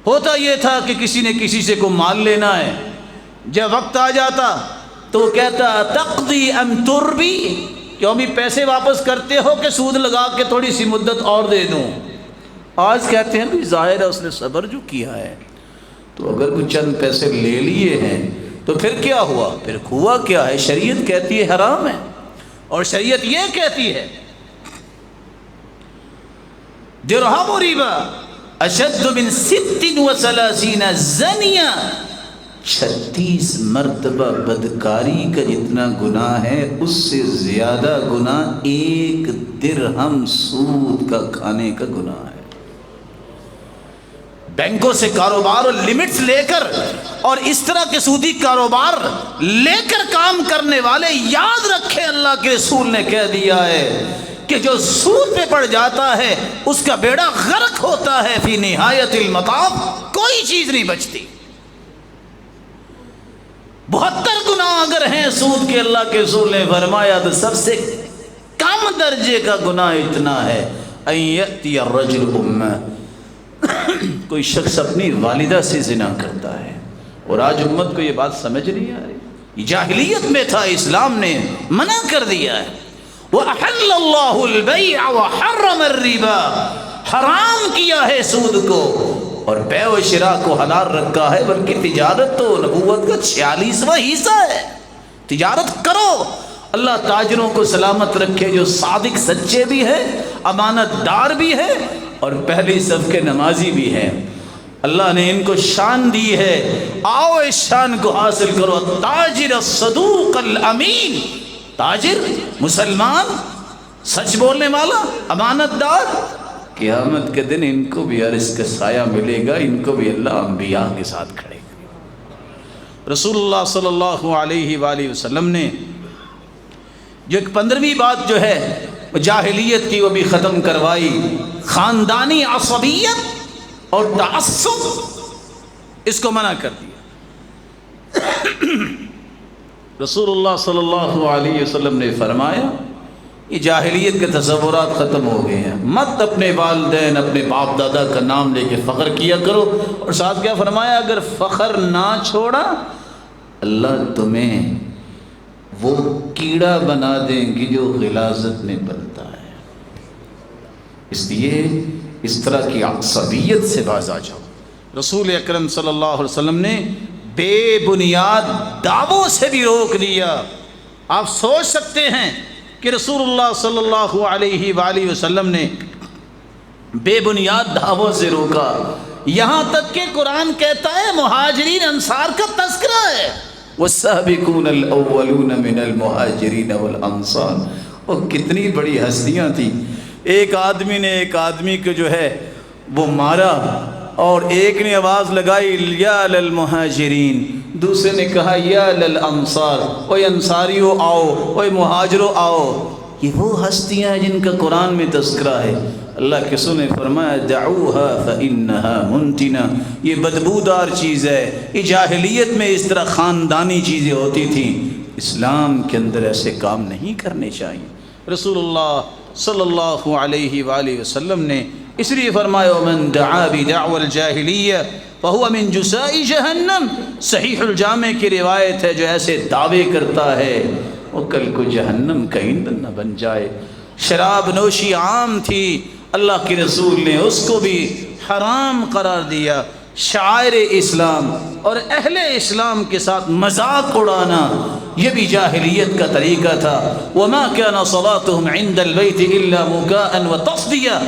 ہوتا یہ تھا کہ کسی نے کسی سے کو مال لینا ہے، جب وقت آ جاتا تو وہ کہتا تقضی ام تربی، کیوں بھی پیسے واپس کرتے ہو کہ سود لگا کے تھوڑی سی مدت اور دے دوں؟ آج کہتے ہیں بھی ظاہر ہے اس نے صبر جو کیا ہے، تو اگر کوئی چند پیسے لے لیے ہیں تو پھر کیا ہوا؟ پھر ہوا کیا ہے؟ شریعت کہتی ہے حرام ہے، اور شریعت یہ کہتی ہے درہم و ربا اشد من 36 زنیہ، 36 مرتبہ بدکاری کا جتنا گناہ ہے اس سے زیادہ گناہ 1 درہم سود کا کھانے کا گناہ ہے۔ بینکوں سے کاروبار اور لمٹس لے کر اور اس طرح کے سودی کاروبار لے کر کام کرنے والے یاد رکھیں، اللہ کے رسول نے کہہ دیا ہے کہ جو سود پہ پڑ جاتا ہے اس کا بیڑا غرق ہوتا ہے، فی نہایت المطاف کوئی چیز نہیں بچتی۔ 72 گناہ اگر ہیں سود کے، اللہ کے رسول نے فرمایا تو سب سے کم درجے کا گناہ اتنا ہے ان یأتی الرجل امہ، کوئی شخص اپنی والدہ سے زنا کرتا ہے، اور آج امت کو یہ بات سمجھ نہیں آ رہی، جاہلیت میں تھا، اسلام نے منع کر دیا ہے۔ وَأَحَلَّ اللَّهُ الْبَيْعَ وَحَرَّمَ الرِّبَا، حرام کیا ہے سود کو اور بیع و شراء کو حلال رکھا ہے، بلکہ تجارت تو نبوت کا 46واں حصہ ہے، تجارت کرو۔ اللہ تاجروں کو سلامت رکھے، جو صادق سچے بھی ہیں، امانت دار بھی ہیں اور پہلی صف کے نمازی بھی ہیں، اللہ نے ان کو شان دی ہے، آؤ اس شان کو حاصل کرو۔ تاجر الصدوق الامین، تاجر مسلمان، سچ بولنے والا، امانت دار، قیامت کے دن ان کو بھی عرش کا سایہ ملے گا، ان کو بھی اللہ انبیاء کے ساتھ کھڑے گا۔ رسول اللہ صلی اللہ علیہ وآلہ وسلم نے جو ایک 15ویں بات جو ہے وہ جاہلیت کی وہ بھی ختم کروائی، خاندانی عصبیت اور تعصب، اس کو منع کر دیا۔ رسول اللہ صلی اللہ علیہ وسلم نے فرمایا یہ جاہلیت کے تصورات ختم ہو گئے ہیں، مت اپنے والدین اپنے باپ دادا کا نام لے کے فخر کیا کرو، اور ساتھ کیا فرمایا، اگر فخر نہ چھوڑا اللہ تمہیں وہ کیڑا بنا دیں گی جو غلاظت میں بنتا ہے۔ اس لیے اس طرح کی عصبیت سے باز آ جاؤ۔ رسول اکرم صلی اللہ علیہ وسلم نے بے بنیاد دعووں سے بھی روک دیا۔ آپ سوچ سکتے ہیں کہ رسول اللہ صلی اللہ علیہ وآلہ وسلم نے بے بنیاد دعووں سے روکا، یہاں تک کہ قرآن کہتا ہے مہاجرین انصار کا تذکرہ ہے، والسابقون الاولون من المہاجرین والانصار۔ وہ کتنی بڑی ہستیاں تھیں، ایک آدمی نے ایک آدمی کو جو ہے وہ مارا، اور ایک نے آواز لگائی یا للمہاجرین، دوسرے نے کہا یا للانصار، اوے انصاریو آؤ، اوے مہاجرو آؤ۔ یہ وہ ہستیاں ہیں جن کا قرآن میں تذکرہ ہے۔ اللہ کے رسول نے فرمایا دعوہا فإنہا منتنہ، یہ بدبودار چیز ہے۔ یہ جاہلیت میں اس طرح خاندانی چیزیں ہوتی تھیں، اسلام کے اندر ایسے کام نہیں کرنے چاہیے۔ رسول اللہ صلی اللہ علیہ وآلہ وسلم نے اس لیے فرمایا من دعا بدعوى الجاہلیہ فہو من جزاء جہنم، صحیح الجامع کی روایت ہے، جو ایسے دعوے کرتا ہے وہ کل کو جہنم کا ایندھن نہ بن جائے۔ شراب نوشی عام تھی، اللہ کے رسول نے اس کو بھی حرام قرار دیا۔ شاعر اسلام اور اہل اسلام کے ساتھ مذاق اڑانا یہ بھی جاہلیت کا طریقہ تھا۔ وما كان صلاتهم عند البيت الا مكاء وتصديا،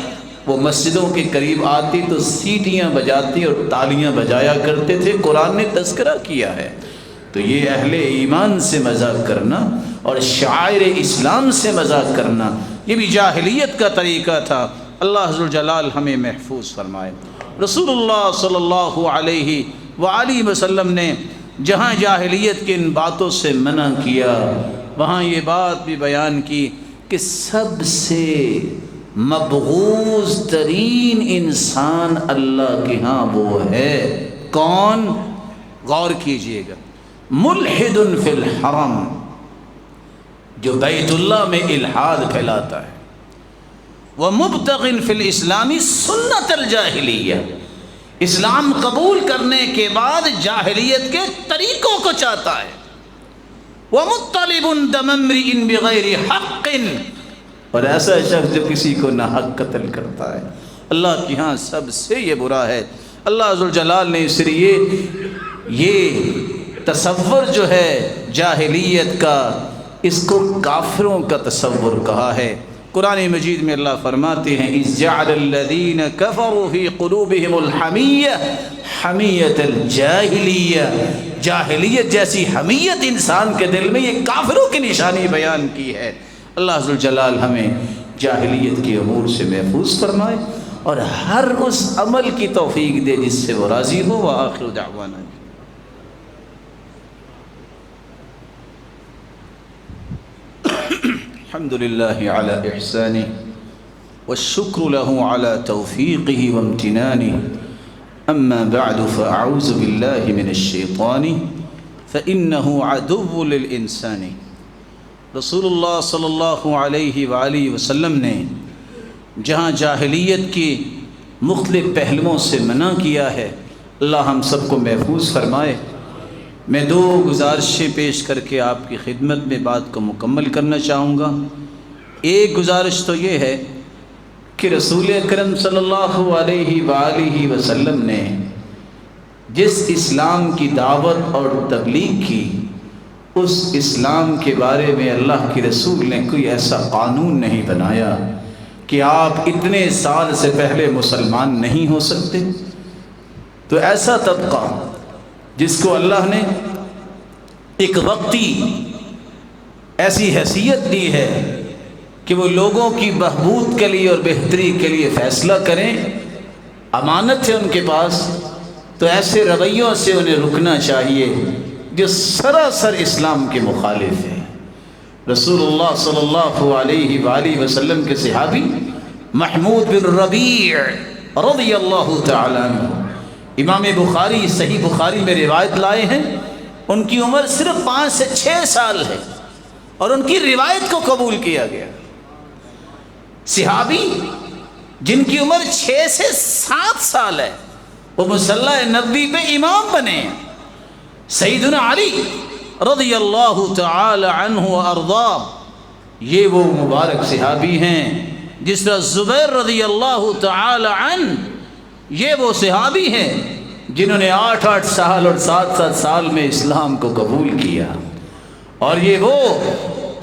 وہ مسجدوں کے قریب آتی تو سیٹیاں بجاتی اور تالیاں بجایا کرتے تھے، قرآن نے تذکرہ کیا ہے۔ تو یہ اہل ایمان سے مذاق کرنا اور شاعر اسلام سے مذاق کرنا یہ بھی جاہلیت کا طریقہ تھا۔ اللہ ذوالجلال ہمیں محفوظ فرمائے۔ رسول اللہ صلی اللہ علیہ وآلہ وسلم نے جہاں جاہلیت کی ان باتوں سے منع کیا، وہاں یہ بات بھی بیان کی کہ سب سے مبغوض ترین انسان اللہ کے ہاں وہ ہے کون؟ غور کیجئے گا، ملحد فی الحرم، جو بیت اللہ میں الحاد پھیلاتا ہے، ومبتغ فی الاسلام سنت الجاہلیہ، اسلام قبول کرنے کے بعد جاہلیت کے طریقوں کو چاہتا ہے، ومطلب دم امرئ بغیر حق، اور ایسا شخص جو کسی کو ناحق قتل کرتا ہے، اللہ کی ہاں سب سے یہ برا ہے۔ اللہ ذوالجلال نے اس لیے یہ تصور جو ہے جاہلیت کا، اس کو کافروں کا تصور کہا ہے۔ قرآن مجید میں اللہ فرماتے ہیں اذ جعل الذین کفروا فی قلوبہم الحمیہ حمیۃ الجاہلیہ، جاہلیت جیسی حمیت انسان کے دل میں، یہ کافروں کی نشانی بیان کی ہے۔ اللہ ذوالجلال ہمیں جاہلیت کے امور سے محفوظ فرمائے اور ہر اس عمل کی توفیق دے جس سے وہ راضی ہو۔ وآخر دعوانا الحمد للہ علی احسانہ والشکر له علی توفیقہ وامتنانہ، اما بعد فاعوذ باللہ من الشیطان فإنہ عدو للانسان۔ رسول اللہ صلی اللہ علیہ وآلہ وسلم نے جہاں جاہلیت کی مختلف پہلوؤں سے منع کیا ہے، اللہ ہم سب کو محفوظ فرمائے۔ میں دو گزارشیں پیش کر کے آپ کی خدمت میں بات کو مکمل کرنا چاہوں گا۔ ایک گزارش تو یہ ہے کہ رسول اکرم صلی اللہ علیہ وآلہ وسلم نے جس اسلام کی دعوت اور تبلیغ کی، اس اسلام کے بارے میں اللہ کے رسول نے کوئی ایسا قانون نہیں بنایا کہ آپ اتنے سال سے پہلے مسلمان نہیں ہو سکتے۔ تو ایسا طبقہ جس کو اللہ نے ایک وقتی ایسی حیثیت دی ہے کہ وہ لوگوں کی بہبود کے لیے اور بہتری کے لیے فیصلہ کریں، امانت ہے ان کے پاس، تو ایسے رویوں سے انہیں رکنا چاہیے جو سراسر اسلام کے مخالف ہیں۔ رسول اللہ صلی اللہ علیہ وآلہ وسلم کے صحابی محمود بن ربیع رضی اللہ تعالیٰ عنہ، امام بخاری صحیح بخاری میں روایت لائے ہیں، ان کی عمر صرف 5 سے 6 سال ہے اور ان کی روایت کو قبول کیا گیا۔ صحابی جن کی عمر 6 سے 7 سال ہے وہ مصلی نبوی پہ امام بنے۔ سیدنا علی رضی اللہ تعالی عنہ وارضاہ، یہ وہ مبارک صحابی ہیں۔ جس طرح زبیر رضی اللہ تعالی عنہ، یہ وہ صحابی ہیں جنہوں نے 8 سال اور 7 سال میں اسلام کو قبول کیا، اور یہ وہ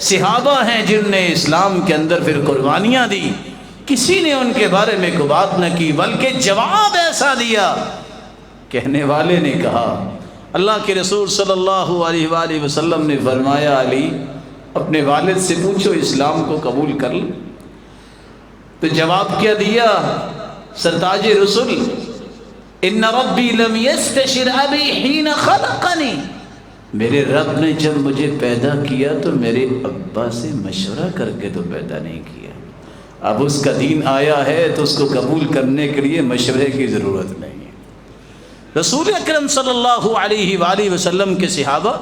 صحابہ ہیں جن نے اسلام کے اندر پھر قربانیاں دی۔ کسی نے ان کے بارے میں کوئی بات نہ کی، بلکہ جواب ایسا دیا، کہنے والے نے کہا، اللہ کے رسول صلی اللہ علیہ وآلہ وسلم نے فرمایا علی اپنے والد سے پوچھو اسلام کو قبول کر لو۔ تو جواب کیا دیا سرتاج رسول، ان ربی لم یستشر ابی حین خلقنی، میرے رب نے جب مجھے پیدا کیا تو میرے ابا سے مشورہ کر کے تو پیدا نہیں کیا۔ اب اس کا دین آیا ہے تو اس کو قبول کرنے کے لیے مشورے کی ضرورت نہیں ہے۔ رسول اکرم صلی اللہ علیہ وآلہ وسلم کے صحابہ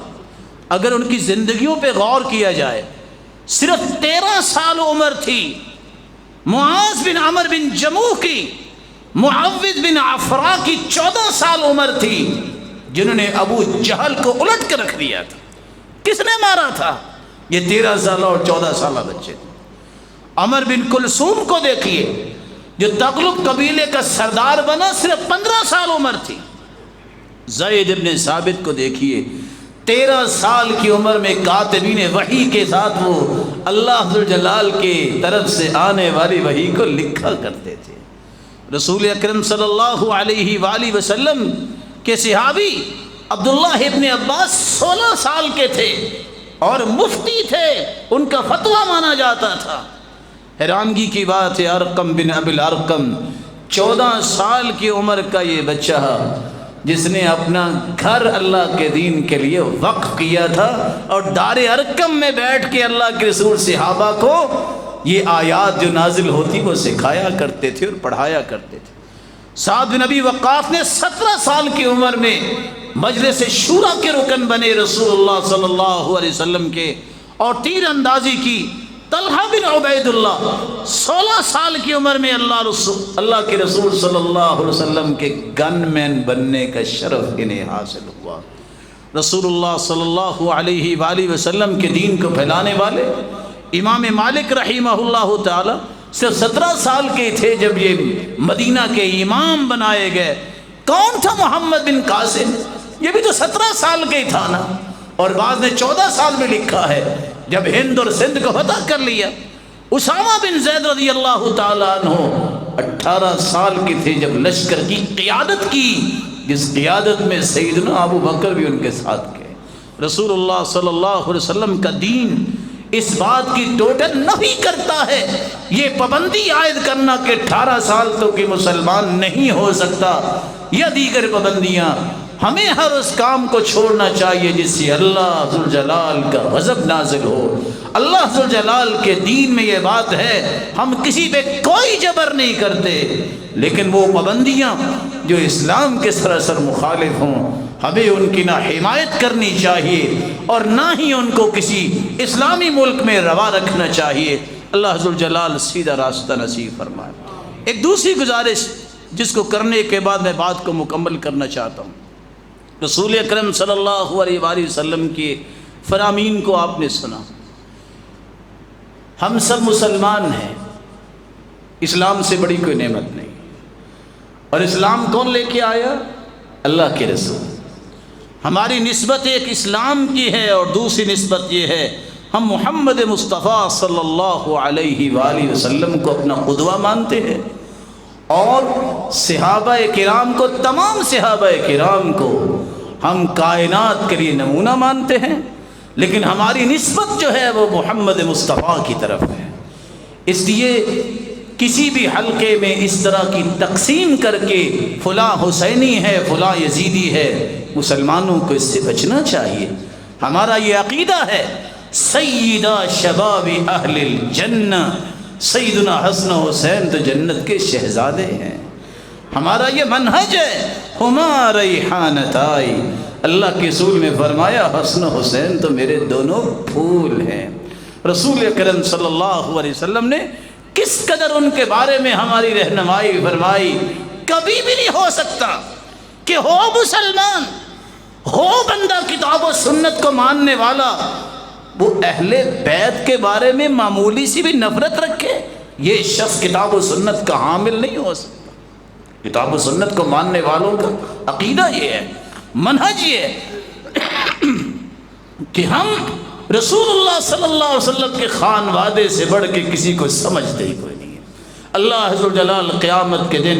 اگر ان کی زندگیوں پہ غور کیا جائے، صرف 13 سال عمر تھی معاذ بن عمر بن جموح کی، معوذ بن عفراء کی 14 سال عمر تھی، جنہوں نے ابو جہل کو الٹ کر رکھ دیا تھا۔ کس نے مارا تھا؟ یہ 13 سالہ اور 14 سالہ بچے تھے۔ عمر بن کلثوم کو دیکھیے جو تغلب قبیلے کا سردار بنا، صرف 15 سال عمر تھی۔ زید بن ثابت کو دیکھیے 13 سال کی عمر میں کاتبین وحی کے ساتھ وہ اللہ ذوالجلال کی طرف سے آنے والی وحی کو لکھا کرتے تھے۔ رسول اکرم صلی اللہ علیہ وآلہ وسلم کے صحابی عبداللہ ابن عباس 16 سال کے تھے اور مفتی تھے، ان کا فتویٰ مانا جاتا تھا۔ حیرانگی کی بات ہے، ارقم بن ابی الارقم 14 سال کی عمر کا یہ بچہ جس نے اپنا گھر اللہ کے دین کے لیے وقف کیا تھا اور دار ارقم میں بیٹھ کے اللہ کے رسول صحابہ کو یہ آیات جو نازل ہوتی وہ سکھایا کرتے تھے اور پڑھایا کرتے تھے۔ سعد بن ابی وقاص نے 17 سال کی عمر میں مجلس شورا کے رکن بنے رسول اللہ صلی اللہ علیہ وسلم کے، اور تیر اندازی کی۔ طلحہ بن عبید اللہ 16 سال کی عمر میں اللہ کے رسول صلی اللہ علیہ وسلم کے گن مین بننے کا شرف انہیں حاصل ہوا۔ رسول اللہ صلی اللہ علیہ وآلہ وسلم کے دین کو پھیلانے والے امام مالک رحمہ اللہ تعالی صرف 17 سال کے تھے جب یہ مدینہ کے امام بنائے گئے۔ کون تھا محمد بن قاسم؟ یہ بھی تو 17 سال کے ہی تھا نا، اور بعض نے 14 سال میں لکھا ہے جب ہند اور سندھ کو فتح کر لیا۔ اسامہ بن زید رضی اللہ تعالیٰ عنہ 18 سال کے تھے جب لشکر کی قیادت کی، جس قیادت میں سیدنا ابو بکر بھی ان کے ساتھ گئے۔ رسول اللہ صلی اللہ علیہ وسلم کا دین اس بات کی ٹوٹل نفی کرتا ہے، یہ پابندی عائد کرنا کہ 18 سال تو کہ مسلمان نہیں ہو سکتا، یا دیگر پابندیاں۔ ہمیں ہر اس کام کو چھوڑنا چاہیے جس سے اللہ ذوالجلال کا غضب نازل ہو۔ اللہ ذوالجلال کے دین میں یہ بات ہے، ہم کسی پہ کوئی جبر نہیں کرتے، لیکن وہ پابندیاں جو اسلام کے سراسر مخالف ہوں ہمیں ان کی نہ حمایت کرنی چاہیے اور نہ ہی ان کو کسی اسلامی ملک میں روا رکھنا چاہیے۔ اللہ ذوالجلال سیدھا راستہ نصیب فرمائے۔ ایک دوسری گزارش جس کو کرنے کے بعد میں بات کو مکمل کرنا چاہتا ہوں، رسول اکرم صلی اللہ علیہ وآلہ وسلم کے فرامین کو آپ نے سنا۔ ہم سب مسلمان ہیں، اسلام سے بڑی کوئی نعمت نہیں، اور اسلام کون لے کے آیا؟ اللہ کے رسول۔ ہماری نسبت ایک اسلام کی ہے اور دوسری نسبت یہ ہے ہم محمد مصطفیٰ صلی اللہ علیہ وآلہ وسلم کو اپنا قدوہ مانتے ہیں، اور صحابہ کرام کو، تمام صحابہ کرام کو ہم کائنات کے لیے نمونہ مانتے ہیں، لیکن ہماری نسبت جو ہے وہ محمد مصطفیٰ کی طرف ہے۔ اس لیے کسی بھی حلقے میں اس طرح کی تقسیم کر کے فلاں حسینی ہے فلاں یزیدی ہے، مسلمانوں کو اس سے بچنا چاہیے۔ ہمارا یہ عقیدہ ہے سیدہ شباب اہل الجنہ، سیدنا حسن و حسین تو جنت کے شہزادے ہیں۔ ہمارا یہ منہج ہے ہما ریحانتائی، اللہ کے رسول نے فرمایا حسن و حسین تو میرے دونوں پھول ہیں۔ رسول اکرم صلی اللہ علیہ وسلم نے کس قدر ان کے بارے میں ہماری رہنمائی فرمائی۔ کبھی بھی نہیں ہو سکتا کہ ہو مسلمان، ہو بندہ کتاب و سنت کو ماننے والا، وہ اہل بیت کے بارے میں معمولی سی بھی نفرت رکھے، یہ شخص کتاب و سنت کا حامل نہیں ہو سکتا۔ کتاب و سنت کو ماننے والوں کا عقیدہ یہ ہے، منہج یہ ہے کہ ہم رسول اللہ صلی اللہ علیہ وسلم کے خانوادے سے بڑھ کے کسی کو سمجھتے ہی کوئی نہیں ہے۔ اللہ عز و جلال قیامت کے دن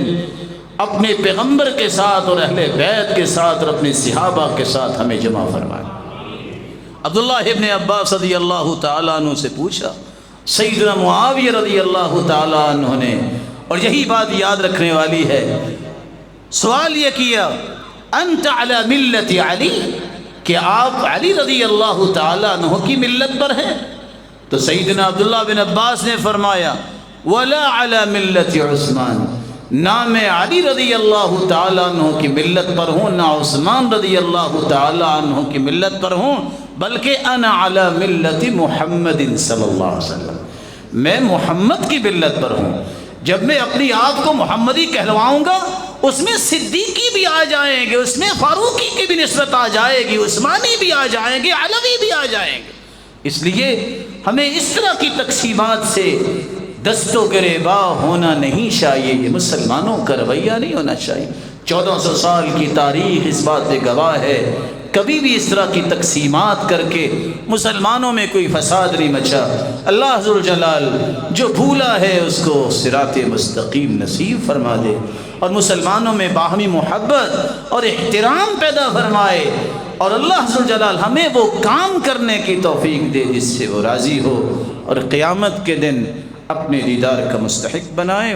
اپنے پیغمبر کے ساتھ اور اہل بیت کے ساتھ اور اپنے صحابہ کے ساتھ ہمیں جمع فرمائے۔ عبداللہ ابن عباس رضی اللہ تعالیٰ عنہ سے پوچھا، سیدنا معاویہ رضی اللہ تعالیٰ عنہ نے، اور یہی بات یاد رکھنے والی ہے، سوال یہ کیا انت علی ملت علی، کہ آپ علی رضی اللہ تعالیٰ عنہ کی ملت پر ہیں؟ تو سیدنا عبداللہ بن عباس نے فرمایا ولا علی ملت عثمان، نہ میں علی رضی اللہ تعالیٰ عنہ کی ملت پر ہوں، نہ عثمان رضی اللہ تعالیٰ عنہ کی ملت پر ہوں، بلکہ انا علی ملت محمد صلی اللہ علیہ وسلم، میں محمد کی ملت پر ہوں۔ جب میں اپنی آپ کو محمدی کہلواؤں گا اس میں صدیقی بھی آ جائیں گے، اس میں فاروقی کی بھی نسبت آ جائے گی، عثمانی بھی آ جائیں گے، علوی بھی آ جائیں گے۔ اس لیے ہمیں اس طرح کی تقسیمات سے دست و گریباں ہونا نہیں چاہیے، یہ مسلمانوں کا رویہ نہیں ہونا چاہیے۔ 1400 سال کی تاریخ اس بات پہ گواہ ہے، کبھی بھی اس طرح کی تقسیمات کر کے مسلمانوں میں کوئی فساد نہیں مچا۔ اللہ عز و جلال جو بھولا ہے اس کو صراط مستقیم نصیب فرما دے، اور مسلمانوں میں باہمی محبت اور احترام پیدا فرمائے، اور اللہ عز و جلال ہمیں وہ کام کرنے کی توفیق دے جس سے وہ راضی ہو، اور قیامت کے دن اپنے دیدار کا مستحق بنائے۔